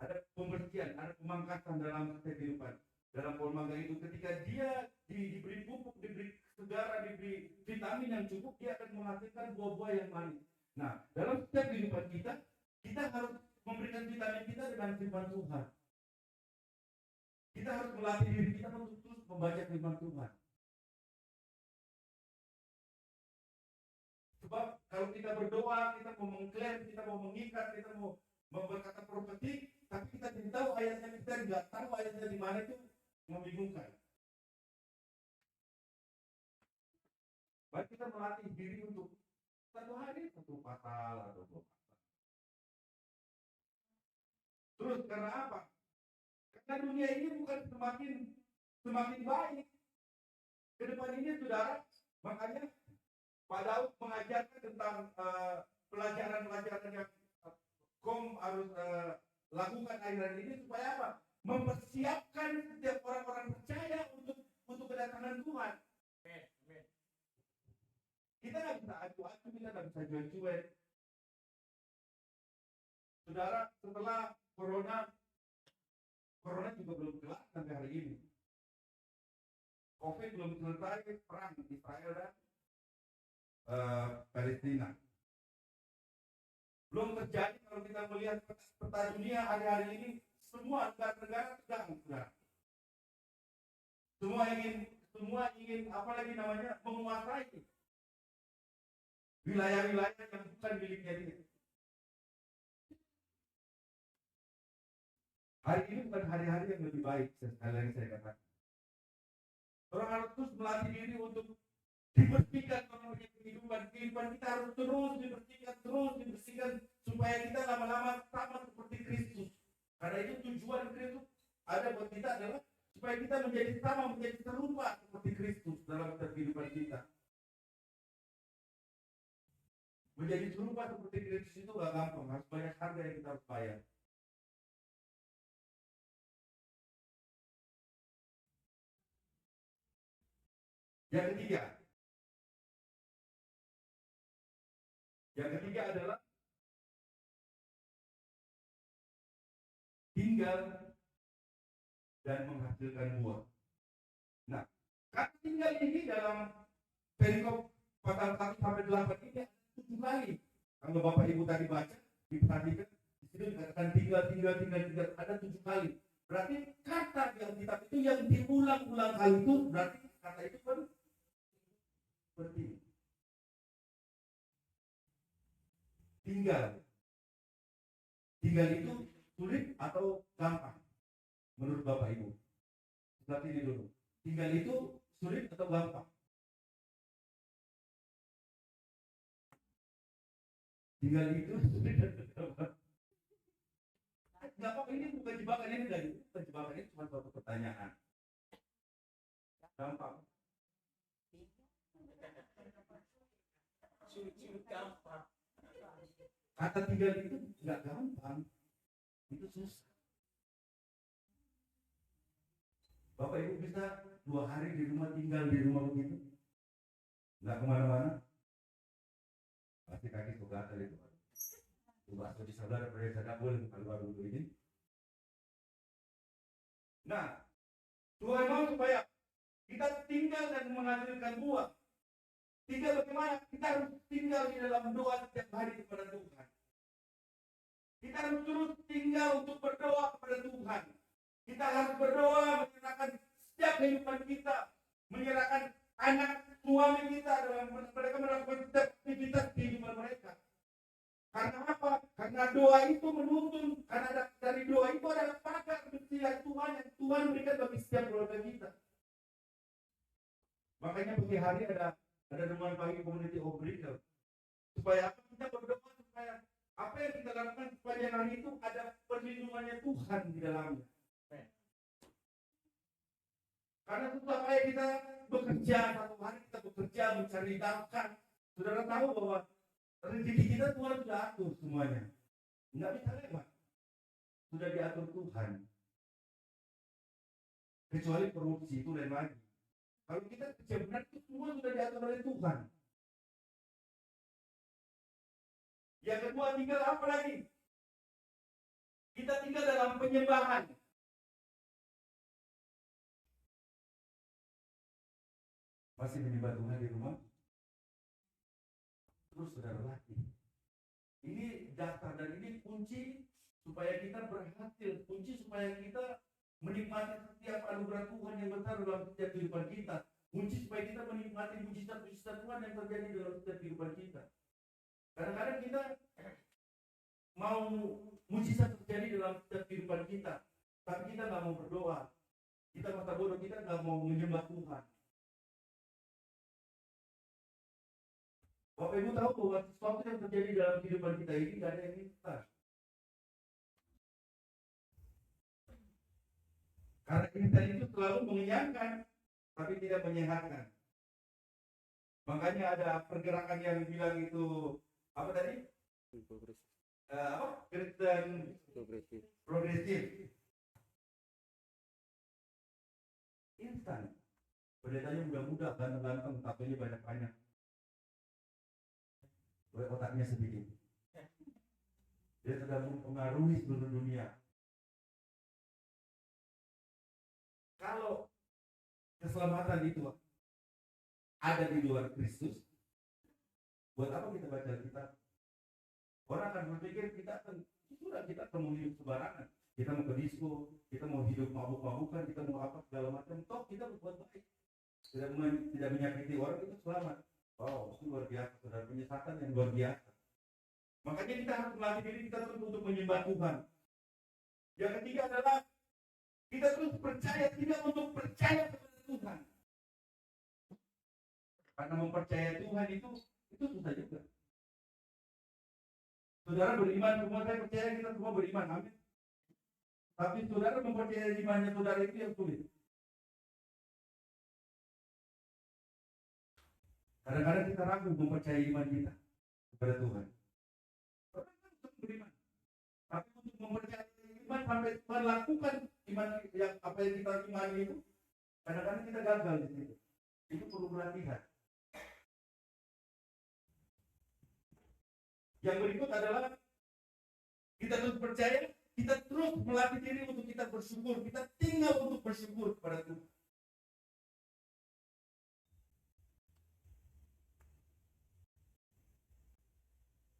Ada pembersihan, ada pemangkasan dalam kehidupan. Dalam pohon mangga itu ketika dia diberi pupuk, diberi segara, diberi vitamin yang cukup, dia akan menghasilkan buah-buah yang manis. Nah, dalam setiap kehidupan kita harus memberikan vitamin kita dengan firman Tuhan. Kita harus melatih diri kita untuk terus membaca firman Tuhan. Sebab kalau kita berdoa, kita mau mengklaim, kita mau mengikat, kita mau berkata profetik, tapi kita tidak tahu ayatnya, kita tidak tahu ayatnya di mana, itu membingungkan. Baik kita melatih diri untuk satu hari satu pasal atau dua pasal. Terus karena apa? Karena dunia ini bukan semakin baik. Ke depan ini saudara, makanya Pak Daud mengajarkan tentang pelajaran-pelajaran yang Kom harus lakukan akhir ini supaya apa? Mempersiapkan setiap orang-orang percaya untuk kedatangan Tuhan. Amin. Kita nggak bisa adu-adu, kita nggak bisa jual-jual. Saudara, setelah corona juga belum kelar sampai hari ini. COVID belum selesai, perang Israel dan Palestina. Belum terjadi kalau kita melihat peta dunia hari-hari ini, semua negara-negara tegang, saudara. Semua ingin apalagi namanya menguasai wilayah-wilayah yang bukan miliknya dia. Hari ini bukan hari-hari yang lebih baik, sekali lagi saya katakan. Orang harus terus melatih diri untuk dibersihkan dalam kehidupan kita harus terus dibersihkan supaya kita lama-lama sama seperti Kristus. Karena itu tujuan Kristus ada buat kita adalah supaya kita menjadi serupa seperti Kristus dalam kehidupan kita. Menjadi serupa seperti Kristus itu gak gampang, harus banyak harga yang kita harus bayar. Yang ketiga adalah tinggal dan menghasilkan buah. Nah, kata tinggal ini dalam perikop pasal 1 sampai 8 ini 7 kali. Kalau Bapak Ibu tadi baca, diperhatikan di situ dikatakan tinggal ada 7 kali. Berarti kata di Alkitab itu yang diulang-ulang kali itu berarti kata itu penting. Tinggal itu sulit atau gampang menurut Bapak Ibu? Seperti ini dulu. Tinggal itu sulit atau gampang? Tinggal itu sulit atau gampang? Gampang ini bukan jebakan, ini enggak, bukan jebakan, ini cuma suatu pertanyaan. Gampang. Sulit gampang. Kata tinggal itu enggak gampang. Itu susah. Bapak Ibu bisa 2 hari di rumah, tinggal di rumah begitu, nggak kemana-mana, pasti kaki suka gatal itu. Coba di saudara pada dapur kalau baru begini. Nah, Tuhan mau supaya kita tinggal dan menghasilkan buah. Tinggal bagaimana? Kita harus tinggal di dalam doa setiap hari kepada Tuhan. Kita harus terus tinggal untuk berdoa kepada Tuhan. Kita harus berdoa menyerahkan setiap kehidupan kita, menyerahkan anak suami kita dalam mereka melakukan setiap aktivitas kehidupan mereka. Karena apa? Karena doa itu menuntun, karena dari doa itu adalah pagar kesiapan Tuhan yang Tuhan berikan bagi setiap keluarga kita. Makanya pagi hari ada renungan pagi community of breaker. Supaya apa? Kita berdoa supaya apa yang kita lakukan sepanjang hari itu ada perlindungannya Tuhan di dalamnya. Karena susah kayak kita bekerja, satu hari kita bekerja mencari nafkah. Saudara tahu bahwa rezeki kita Tuhan sudah atur semuanya. Enggak bisa lewat. Sudah diatur Tuhan. Kecuali korupsi itu lain lagi. Kalau kita kerja benar itu semua sudah diatur oleh Tuhan. Yang kedua, tinggal apa lagi? Kita tinggal dalam penyembahan. Masih menyembah Tuhan di rumah? Terus saudara latih. Ini dasar dan ini kunci supaya kita berhasil, kunci supaya kita menikmati setiap anugerah Tuhan yang besar dalam setiap kehidupan kita, kunci supaya kita menikmati mujizat-mujizat Tuhan yang terjadi dalam setiap kehidupan kita. Kadang-kadang kita mau mujizat terjadi dalam setiap kehidupan kita, tapi kita nggak mau berdoa. Kita masa bodoh, kita nggak mau menyembah Tuhan. Bapak Ibu tahu bahwa sesuatu yang terjadi dalam kehidupan kita ini tidak ada yang instan. Karena instan itu selalu mengenyangkan, tapi tidak menyehatkan. Makanya ada pergerakan yang bilang itu apa tadi? Kristen progresif. Instan. Pendetanya muda-muda, ganteng-ganteng, tatonya banyak-banyak. Otaknya sedikit. Dia sedang mempengaruhi seluruh dunia. Kalau keselamatan itu ada di luar Kristus, buat apa kita baca Alkitab? Orang akan berpikir kita mau hidup sembarangan. Kita mau ke disco, kita mau hidup mabuk-mabukan, kita mau apa segala macam. Toh kita berbuat baik, tidak menyakiti orang, itu selamat. Wow, itu luar biasa, saudara, penyesatan yang luar biasa. Makanya kita harus melatih diri kita terus untuk menyembah Tuhan. Yang ketiga adalah kita terus percaya, tidak untuk percaya kepada Tuhan. Karena mempercayai Tuhan itu susah juga. Saudara beriman, semua saya percaya kita semua beriman, amin. Tapi saudara mempercayai imannya saudara itu yang sulit. Kadang-kadang kita ragu mempercayai iman kita kepada Tuhan. Orang kan untuk beriman, tapi untuk mempercayai iman sampai melakukan iman yang apa yang kita imani itu, kadang-kadang kita gagal di situ. Itu perlu latihan. Yang berikut adalah kita terus percaya, kita terus melatih diri untuk kita bersyukur, kita tinggal untuk bersyukur kepada Tuhan.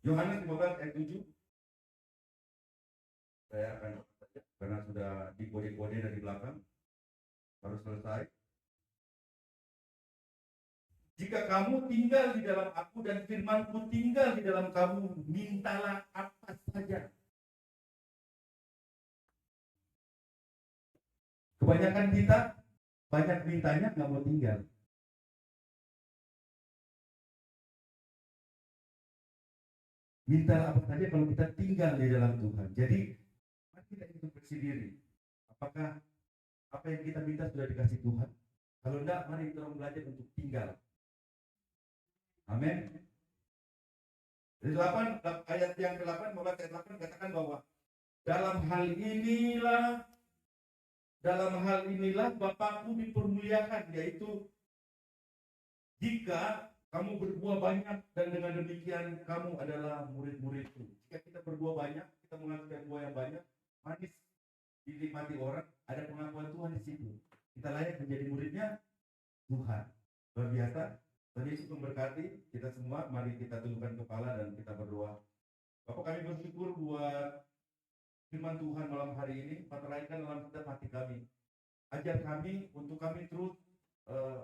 Yohanes 15 ayat 7. Saya akan karena sudah dikode-kode dari belakang, baru selesai. Jika kamu tinggal di dalam aku dan firman-Ku tinggal di dalam kamu, mintalah apa saja. Kebanyakan kita banyak mintanya, nggak mau tinggal. Mintalah apa saja kalau kita tinggal di dalam Tuhan. Jadi mari kita introspeksi diri. Apakah apa yang kita minta sudah dikasih Tuhan? Kalau enggak, mari kita belajar untuk tinggal. Amin. Di 8 ayat yang ke-8, ayat 8 katakan bahwa dalam hal inilah Bapakku dipermuliakan, yaitu jika kamu berbuah banyak dan dengan demikian kamu adalah murid-muridku. Jika kita berbuah banyak, kita menghasilkan buah yang banyak, manis dinikmati orang, ada pengakuan Tuhan di situ. Kita layak menjadi muridnya Tuhan. Luar biasa. Tuhan Yesus memberkati kita semua. Mari kita tundukkan kepala dan kita berdoa. Bapak, kami bersyukur buat firman Tuhan malam hari ini. Pateraikan dalam setiap hati kami. Ajar kami untuk kami terus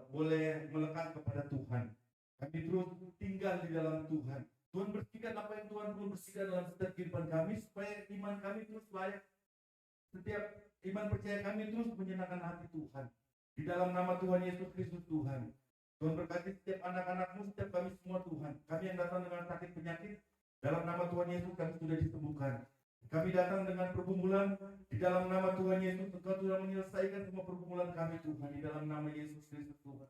boleh melekat kepada Tuhan. Kami terus tinggal di dalam Tuhan. Tuhan bersihkan apa yang Tuhan belum bersihkan dalam setiap kehidupan kami, supaya iman kami terus layak. Setiap iman percaya kami terus menyenangkan hati Tuhan. Di dalam nama Tuhan Yesus Kristus Tuhan. Tuhan berkati setiap anak-anak-Mu, setiap kami semua Tuhan. Kami yang datang dengan sakit penyakit, dalam nama Tuhan Yesus kami sudah disembuhkan. Kami datang dengan pergumulan, di dalam nama Tuhan Yesus Engkau sudah menyelesaikan semua pergumulan kami Tuhan. Di dalam nama Yesus Kristus Tuhan.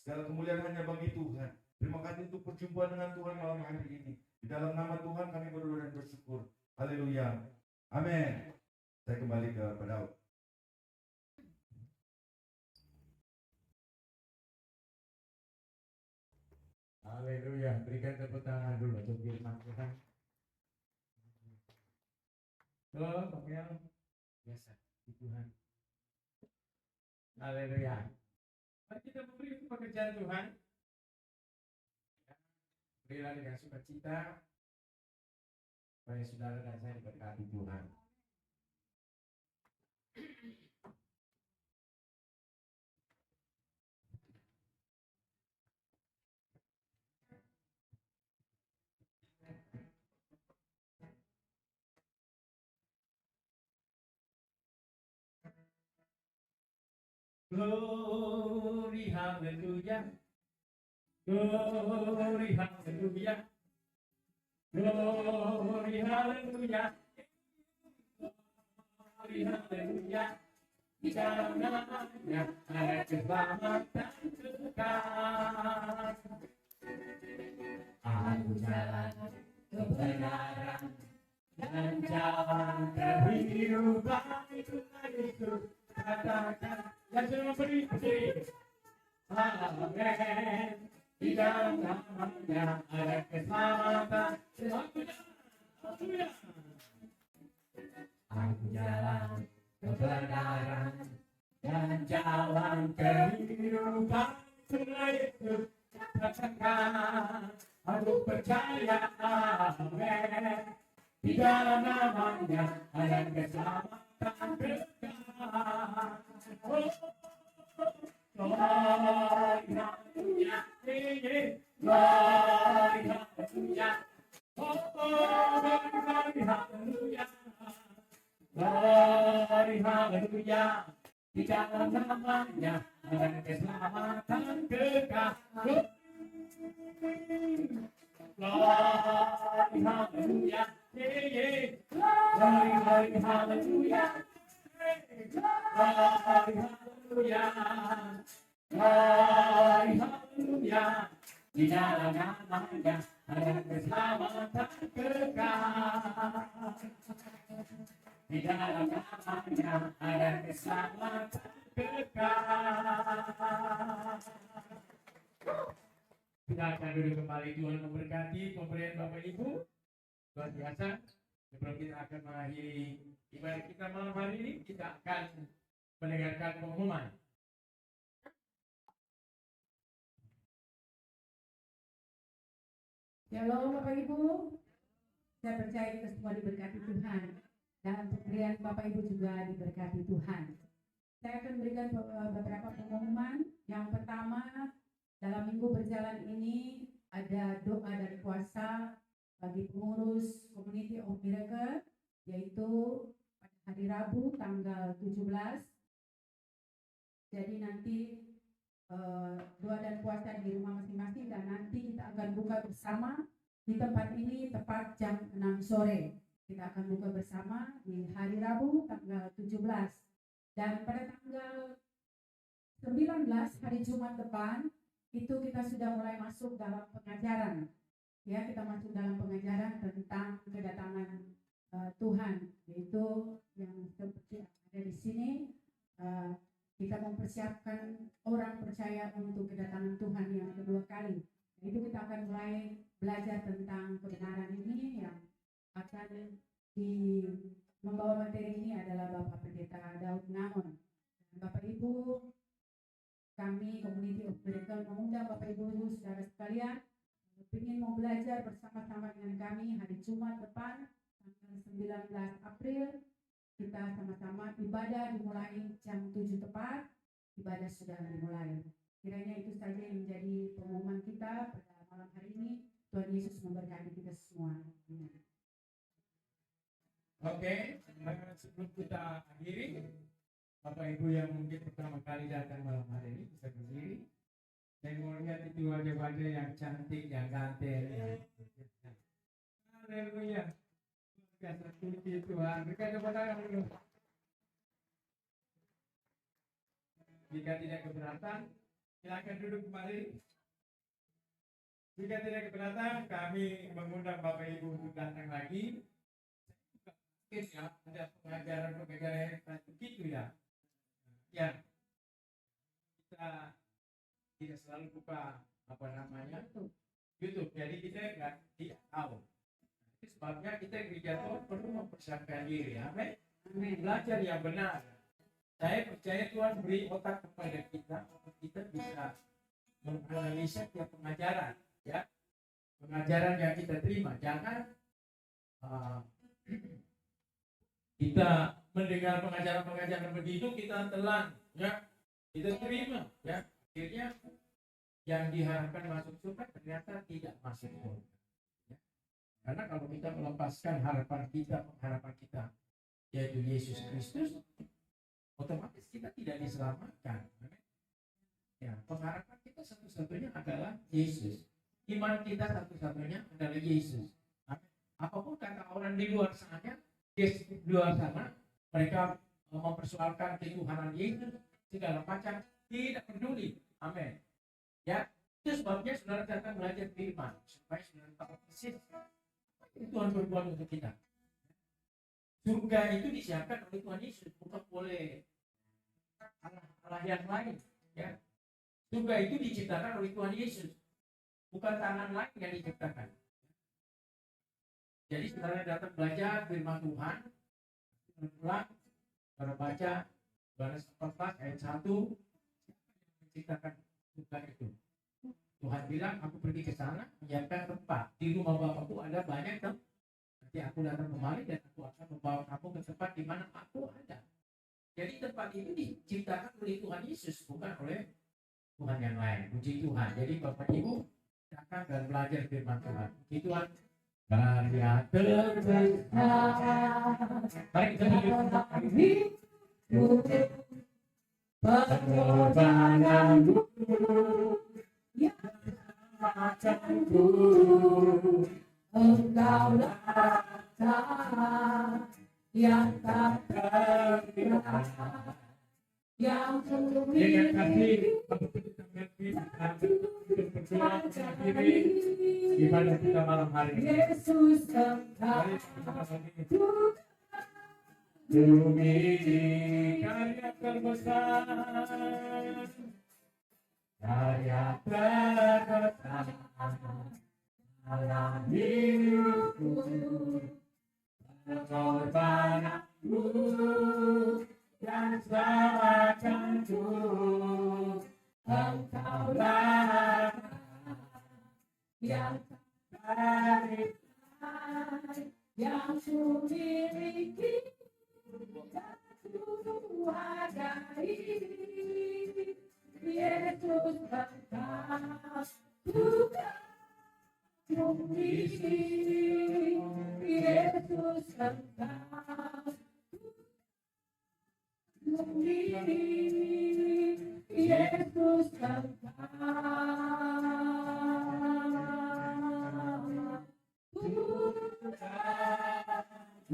Segala kemuliaan hanya bagi Tuhan. Terima kasih untuk perjumpaan dengan Tuhan malam hari ini. Di dalam nama Tuhan kami berdoa dan bersyukur. Haleluya. Amin. Saya kembali kepada Haleluya. Berikan tepuk tangan dulu untuk firman Tuhan. Halo, Bang Yang. Biasa, di Tuhan. Haleluya. Mari kita memberi pekerjaan Tuhan. Berilah dengan sukacita supaya saudara dan saya diberkati Tuhan. Glory, hallelujah. Glory, hallelujah. Glory, hallelujah. Glory, hallelujah. Di dalamnya ada keselamatan kekal. Aku jalan ke kebenaran dan jalan kehidupan. Itulah Yesus, katakan yang sudah memberi berdiri. Amin. Di dalam namanya ada keselamatan. Haleluya. Aku jalan kebenaran dan jalan kehidupan. Itulah Yesus, katakan aku percaya. Amin. Di dalam namanya ada keselamatan kekal. Glory, hallelujah, glory, hallelujah, oh, glory, hallelujah, glory, hallelujah. Di dalam namanya ada keselamatan kekal. Glory, hallelujah, glory, glory, hallelujah, glory, hallelujah, glory, hallelujah. Di dalam namanya ada keselamatan kekal. Di dalam namanya ada keselamatan kekal. Kita akan duduk kembali. Tuhan memberkati pemberian Bapak Ibu. Luar biasa. Sebelum kita akan mengakhiri ibadah kita malam hari ini, kita akan mendengarkan pengumuman. Shalom Bapak Ibu, saya percaya kita semua diberkati Tuhan dan pemberian Bapak Ibu juga diberkati Tuhan. Saya akan berikan beberapa pengumuman. Yang pertama, dalam minggu berjalan ini ada doa dan puasa bagi pengurus Community of Miracle, yaitu pada hari Rabu tanggal 17. Jadi nanti doa dan puasa di rumah masing-masing, dan nanti kita akan buka bersama di tempat ini tepat jam 6 sore. Kita akan buka bersama di hari Rabu tanggal 17. Dan pada tanggal 19 hari Jumat depan itu kita sudah mulai masuk dalam pengajaran. Ya, kita masuk dalam pengajaran tentang kedatangan Tuhan, yaitu yang seperti ada di sini. Kita mempersiapkan orang percaya untuk kedatangan Tuhan yang kedua kali. Itu kita akan mulai belajar tentang kebenaran ini. Yang akan membawa materi ini adalah Bapak Pendeta Daud Ngamon. Bapak Ibu, kami Community of Miracle mengundang Bapak Ibu saudara sekalian ingin mau belajar bersama-sama dengan kami hari Jumat depan tanggal 19 April. Kita sama-sama ibadah dimulai jam 7 tepat, ibadah sudah dimulai. Kiranya itu saja yang menjadi pengumuman kita pada malam hari ini. Tuhan Yesus memberkati kita semua. Oke, sebelum kita akhiri, Bapak Ibu yang mungkin pertama kali datang malam hari ini bisa berdiri. Saya mau lihat itu wajah-wajah yang cantik, yang ganteng. Haleluya. Biasa puji Tuhan. Berikan tepuk tangan dulu. Jika tidak keberatan, silakan duduk kembali. Jika tidak keberatan, kami mengundang Bapak Ibu untuk datang lagi. Mungkin ya, ada pengajaran-pengajaran yang begitu ya. Ya, kita tidak selalu buka YouTube. Jadi kita tidak tahu. Itu sebabnya kita gereja Tuhan perlu mempersiapkan diri. Amin. Belajar yang benar. Saya percaya Tuhan beri otak kepada kita untuk kita bisa menganalisa tiap pengajaran, ya. Pengajaran yang kita terima. Jangan kita mendengar pengajaran-pengajaran begitu kita telan, ya. Kita terima, ya. Akhirnya yang diharapkan masuk surga ternyata tidak masuk surga. Karena kalau kita melepaskan harapan kita, pengharapan kita, yaitu Yesus Kristus, otomatis kita tidak diselamatkan. Ya, pengharapan kita satu-satunya adalah Yesus. Iman kita satu-satunya adalah Yesus. Apapun kata orang di luar sana, di luar sana, mereka mempersoalkan ketuhanan Yesus, segala macam, tidak peduli. Amin. Ya, itu sebabnya saudara datang belajar firman supaya saudara tahu persis Itu Tuhan berbuat untuk kita. Surga itu disiapkan oleh Tuhan Yesus, bukan oleh Allah yang lain. Ya. Surga itu diciptakan oleh Tuhan Yesus, bukan tangan lain yang diciptakan. Jadi saudara datang belajar firman Tuhan, pulang, saudara baca Yohanes 14 ayat 1, menciptakan surga itu. Tuhan bilang, aku pergi ke sana menyiapkan tempat. Di rumah Bapakku ada banyak tempat. Nanti aku datang kembali dan aku akan membawa kamu ke tempat di mana aku ada. Jadi tempat itu diciptakan oleh Tuhan Yesus, bukan oleh Tuhan yang lain. Puji Tuhan. Jadi Bapak Ibu datang dan belajar firman Tuhan. Puji Tuhan. Karya terbesar. Mari kita berdiri. Pengorbananmu yang selamatkanku, Engkaulah Allah yang tak pernah, yang memiliki ibadah kita malam hari ini. Yesus Engkau bumi karya terbesar, karya terbesar dalam hidupku, pengorbananmu yang selamatkanku, Engkaulah yang dari yang ku miliki. Yesus Engkau bukan bumi, Yesus Engkau bumi, Yesus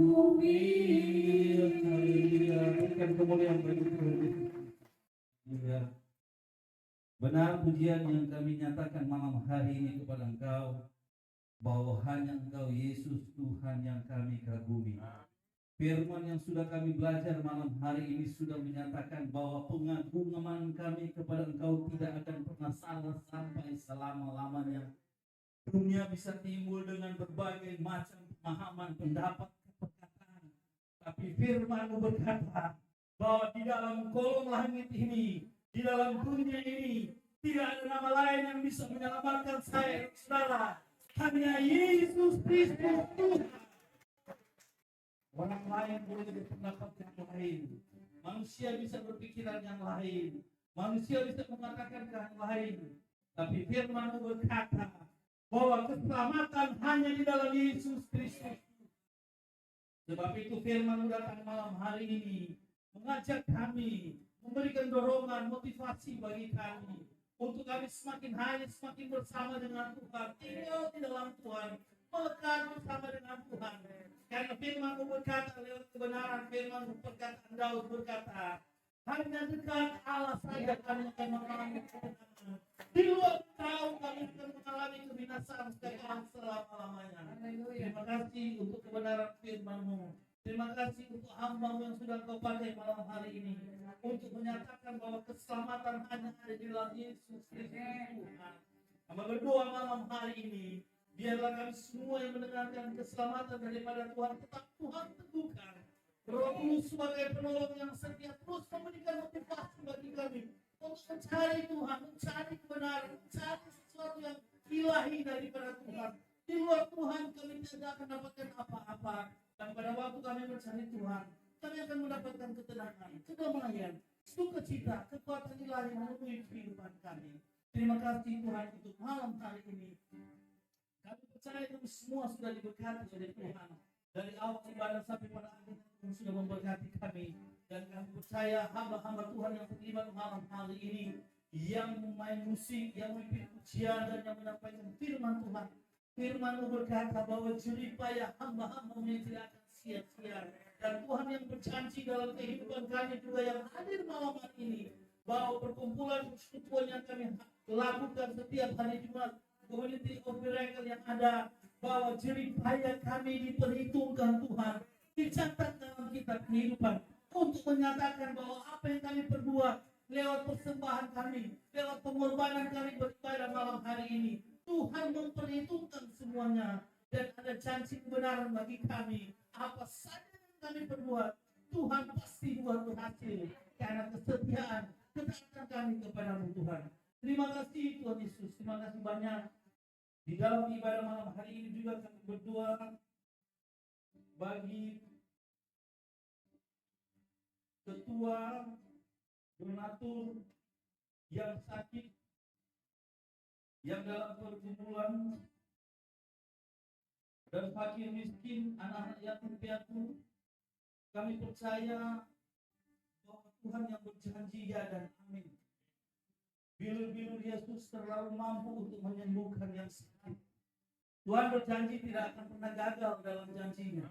bumi. Kemuliaan bagi Tuhan. Ya. Benar pujian yang kami nyatakan malam hari ini kepada Engkau, bahwa hanya Engkau Yesus Tuhan yang kami kagumi. Firman yang sudah kami belajar malam hari ini sudah menyatakan bahwa pengagungan kami kepada Engkau tidak akan pernah salah sampai selama-lamanya. Dunia bisa timbul dengan berbagai macam pemahaman, pendapat, perkataan, tapi firman-Mu berkata bahwa di dalam kolong langit ini, di dalam dunia ini, tidak ada nama lain yang bisa menyelamatkan saya, saudara. Hanya Yesus Kristus Tuhan. Orang lain boleh berpendapat yang lain. Manusia bisa berpikiran yang lain. Manusia bisa mengatakan yang lain. Tapi firman-Mu berkata bahwa keselamatan hanya di dalam Yesus Kristus. Sebab itu firman-Mu datang malam hari ini mengajak kami, memberikan dorongan, motivasi bagi kami untuk kami semakin hari semakin bersama dengan Tuhan, tinggal di dalam Tuhan, melekat bersama dengan Tuhan. Karena firman-Mu berkata lewat kebenaran, firman-Mu perkataan Daud berkata, hanya dekat Allah saja kami akan mengalami kebenaran. Di luar tahu kami akan mengalami kebinasaan sekarang selama-lamanya. Terima kasih untuk kebenaran firman-Mu. Terima kasih untuk hamba-Mu yang sudah Kau pakai malam hari ini untuk menyatakan bahwa keselamatan hanya ada di dalam Yesus Kristus Tuhan. Hamba berdoa malam hari ini, biarlah kami semua yang mendengarkan keselamatan daripada Tuhan tetap Tuhan teguhkan. Roh Kudus sebagai penolong yang setia terus memberikan motivasi bagi kami untuk mencari Tuhan, mencari kebenaran, mencari sesuatu yang ilahi daripada Tuhan. Di luar Tuhan kami tidak akan mendapatkan apa-apa. Dan pada waktu kami mencari Tuhan, kami akan mendapatkan ketenangan, kedamaian, sukacita, kekuatan ilahi memenuhi kehidupan kami. Terima kasih Tuhan untuk malam hari ini. Kami percaya kami semua sudah diberkati oleh Tuhan. Dari awal ibadah sampai pada akhir Tuhan sudah memberkati kami. Dan kami percaya hamba-hamba Tuhan yang terlibat malam hari ini, yang memain musik, yang memimpin pujian, dan yang menyampaikan firman Tuhan. Firman-Mu berkata bahwa jeripaya hamba-hamba-Mu yang tidak akan sia-sia. Dan Tuhan yang berjanji dalam kehidupan kami juga yang hadir malam hari ini, bahwa perkumpulan persekutuan yang kami lakukan setiap hari Jumat, Community of Miracle yang ada bahwa jerih payah kami diperhitungkan Tuhan, dicatat dalam kitab kehidupan untuk menyatakan bahwa apa yang kami perbuat lewat persembahan kami, lewat pengorbanan kami beribadah malam hari ini, Tuhan memperhitungkan semuanya dan ada janji kebenaran bagi kami. Apa saja yang kami perbuat, Tuhan pasti buat berhasil karena kesetiaan ketaatan kami kepadamu Tuhan. Terima kasih Tuhan Yesus, terima kasih banyak. Di dalam ibadah malam hari ini juga kami berdoa bagi ketua donatur yang sakit, yang dalam pergumulan, dan fakir miskin, anak-anak yatim piatu. Kami percaya bahwa Tuhan yang berjanji ya dan amin. Bilur-bilur Yesus terlalu mampu untuk menyembuhkan yang sakit. Tuhan berjanji tidak akan pernah gagal dalam janjinya.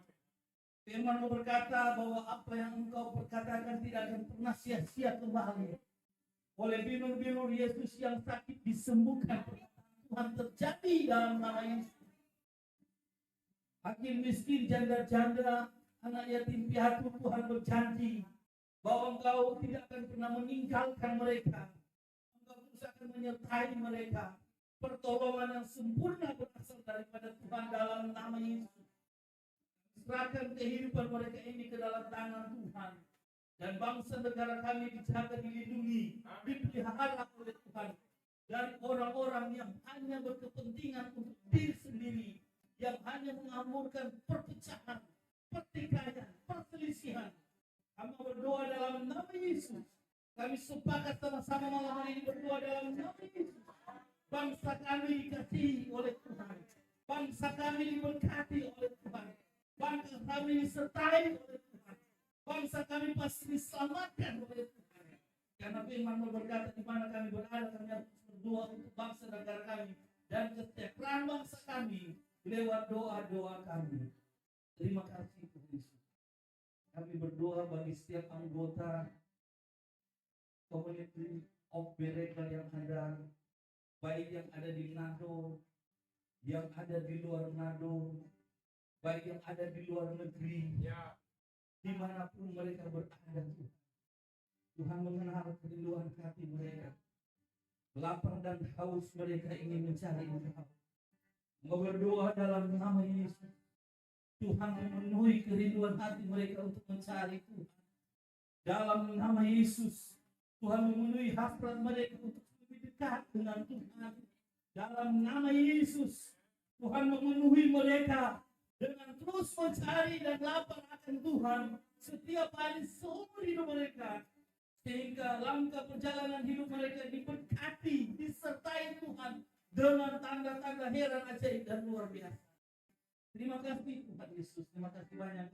Firman-Mu berkata bahwa apa yang Engkau perkatakan tidak akan pernah sia-sia kembali. Oleh bilur-bilur Yesus yang sakit disembuhkan, Tuhan terjadi dalam nama Yesus. Hakim miskin, janda-janda, anak yatim piatu, Tuhan berjanji bahwa Engkau tidak akan pernah meninggalkan mereka. Engkau terus akan menyertai mereka. Pertolongan yang sempurna berasal daripada Tuhan dalam nama Yesus. Serahkan kehidupan mereka ini ke dalam tangan Tuhan. Dan bangsa negara kami dijaga, dilindungi, dipelihara oleh Tuhan dari orang-orang yang hanya berkepentingan untuk diri sendiri, yang hanya mengamurkan perpecahan, pertikaian, perselisihan. Kami berdoa dalam nama Yesus. Kami sepakat sama-sama malam hari ini berdoa dalam nama Yesus. Bangsa kami dikasihi oleh Tuhan. Bangsa kami diberkati oleh Tuhan. Bangsa kami disertai oleh Tuhan. Bangsa kami pasti diselamatkan oleh Tuhan. Karena firman berkata di mana kami berada, kami harus berdoa untuk bangsa negara kami dan kesejahteraan bangsa kami lewat doa-doa kami. Terima kasih Tuhan Yesus. Kami berdoa bagi setiap anggota Community of Miracle yang ada, baik yang ada di Manado, yang ada di luar Manado, baik yang ada di luar negeri, dimanapun mereka berada. Tuhan mengenal kerinduan hati mereka, lapar dan haus mereka ingin mencari Engkau. Mau berdoa dalam nama Yesus, Tuhan memenuhi kerinduan hati mereka untuk mencari Tuhan. Dalam nama Yesus, Tuhan memenuhi hasrat mereka untuk lebih dekat dengan Tuhan. Dalam nama Yesus, Tuhan memenuhi mereka dengan terus mencari dan lapar akan Tuhan setiap hari seumur hidup mereka, sehingga langkah perjalanan hidup mereka diberkati, disertai Tuhan dengan tanda-tanda heran, ajaib dan luar biasa. Terima kasih Tuhan Yesus, terima kasih banyak.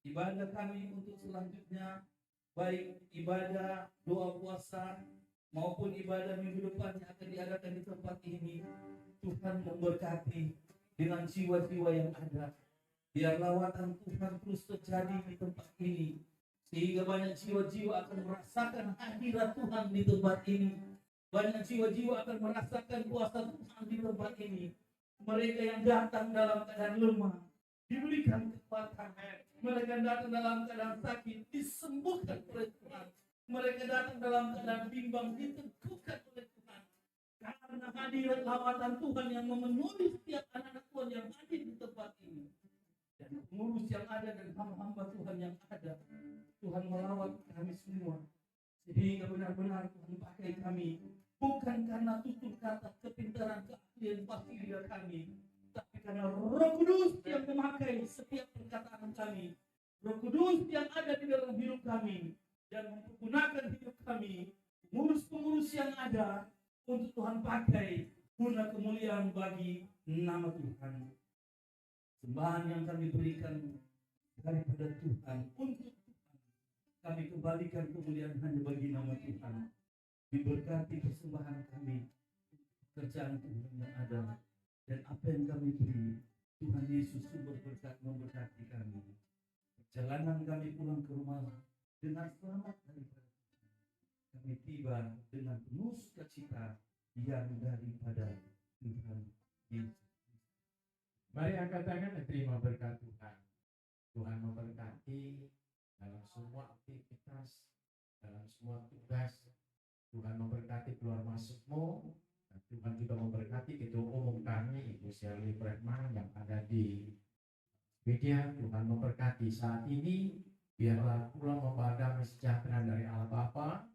Ibadah kami untuk selanjutnya, baik ibadah doa puasa maupun ibadah minggu depan yang akan diadakan di tempat ini, Tuhan memberkati dengan jiwa-jiwa yang ada. Biar lawatan Tuhan terus terjadi di tempat ini, sehingga banyak jiwa-jiwa akan merasakan hadirat Tuhan di tempat ini. Banyak jiwa-jiwa akan merasakan kuasa Tuhan di tempat ini. Mereka yang datang dalam keadaan lemah diberikan kekuatan. Mereka datang dalam keadaan sakit disembuhkan oleh Tuhan. Mereka datang dalam keadaan bimbang diteguhkan oleh Tuhan. Karena hadirat lawatan Tuhan yang memenuhi setiap anak-anak Tuhan yang hadir di tempat ini. Dan pengurus yang ada dan hamba-hamba Tuhan yang ada, Tuhan melawat kami semua, sehingga benar-benar Tuhan pakai kami, bukan karena tutur kata, kepintaran, keahlian, fasilitas kami, tapi karena Roh Kudus yang memakai setiap perkataan kami, Roh Kudus yang ada di dalam hidup kami, dan mempergunakan hidup kami, pengurus-pengurus yang ada, untuk Tuhan pakai guna kemuliaan bagi nama Tuhan. Sembahan yang kami berikan daripada Tuhan untuk Tuhan, kami kembalikan kemuliaan hanya bagi nama Tuhan. Diberkati persembahan kami, pekerjaan Tuhan yang ada, dan apa yang kami beri, Tuhan Yesus sumber berkat memberkati kami. Perjalanan kami pulang ke rumah dengan selamat daripada Tuhan. Kami tiba dengan penuh sukacita yang daripada Tuhan Yesus. Mari angkat tangan dan terima berkat Tuhan. Tuhan memberkati dalam semua aktivitas, dalam semua tugas. Tuhan memberkati keluar masukmu. Dan Tuhan juga memberkati ketua umum kami, Ibu Shirley Bretman yang ada di media. Tuhan memberkati saat ini. Biarlah pulang membawa damai sejahtera dari Allah Bapa,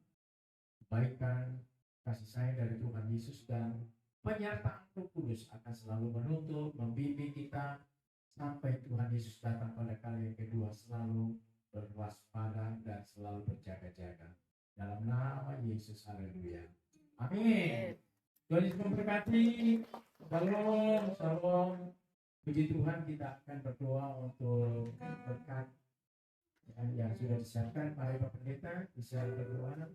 kebaikan, kasih sayang dari Tuhan Yesus, dan penyertaan Roh Kudus akan selalu menuntut, membimbing kita sampai Tuhan Yesus datang pada kali yang kedua. Selalu berwaspada dan selalu berjaga-jaga. Dalam nama Yesus, haleluya. Amin. Tuhan Yesus memberkati. Shalom, shalom. Puji Tuhan, kita akan berdoa untuk berkat yang sudah disiapkan. Mari Bapak Pendeta bisa berdoa.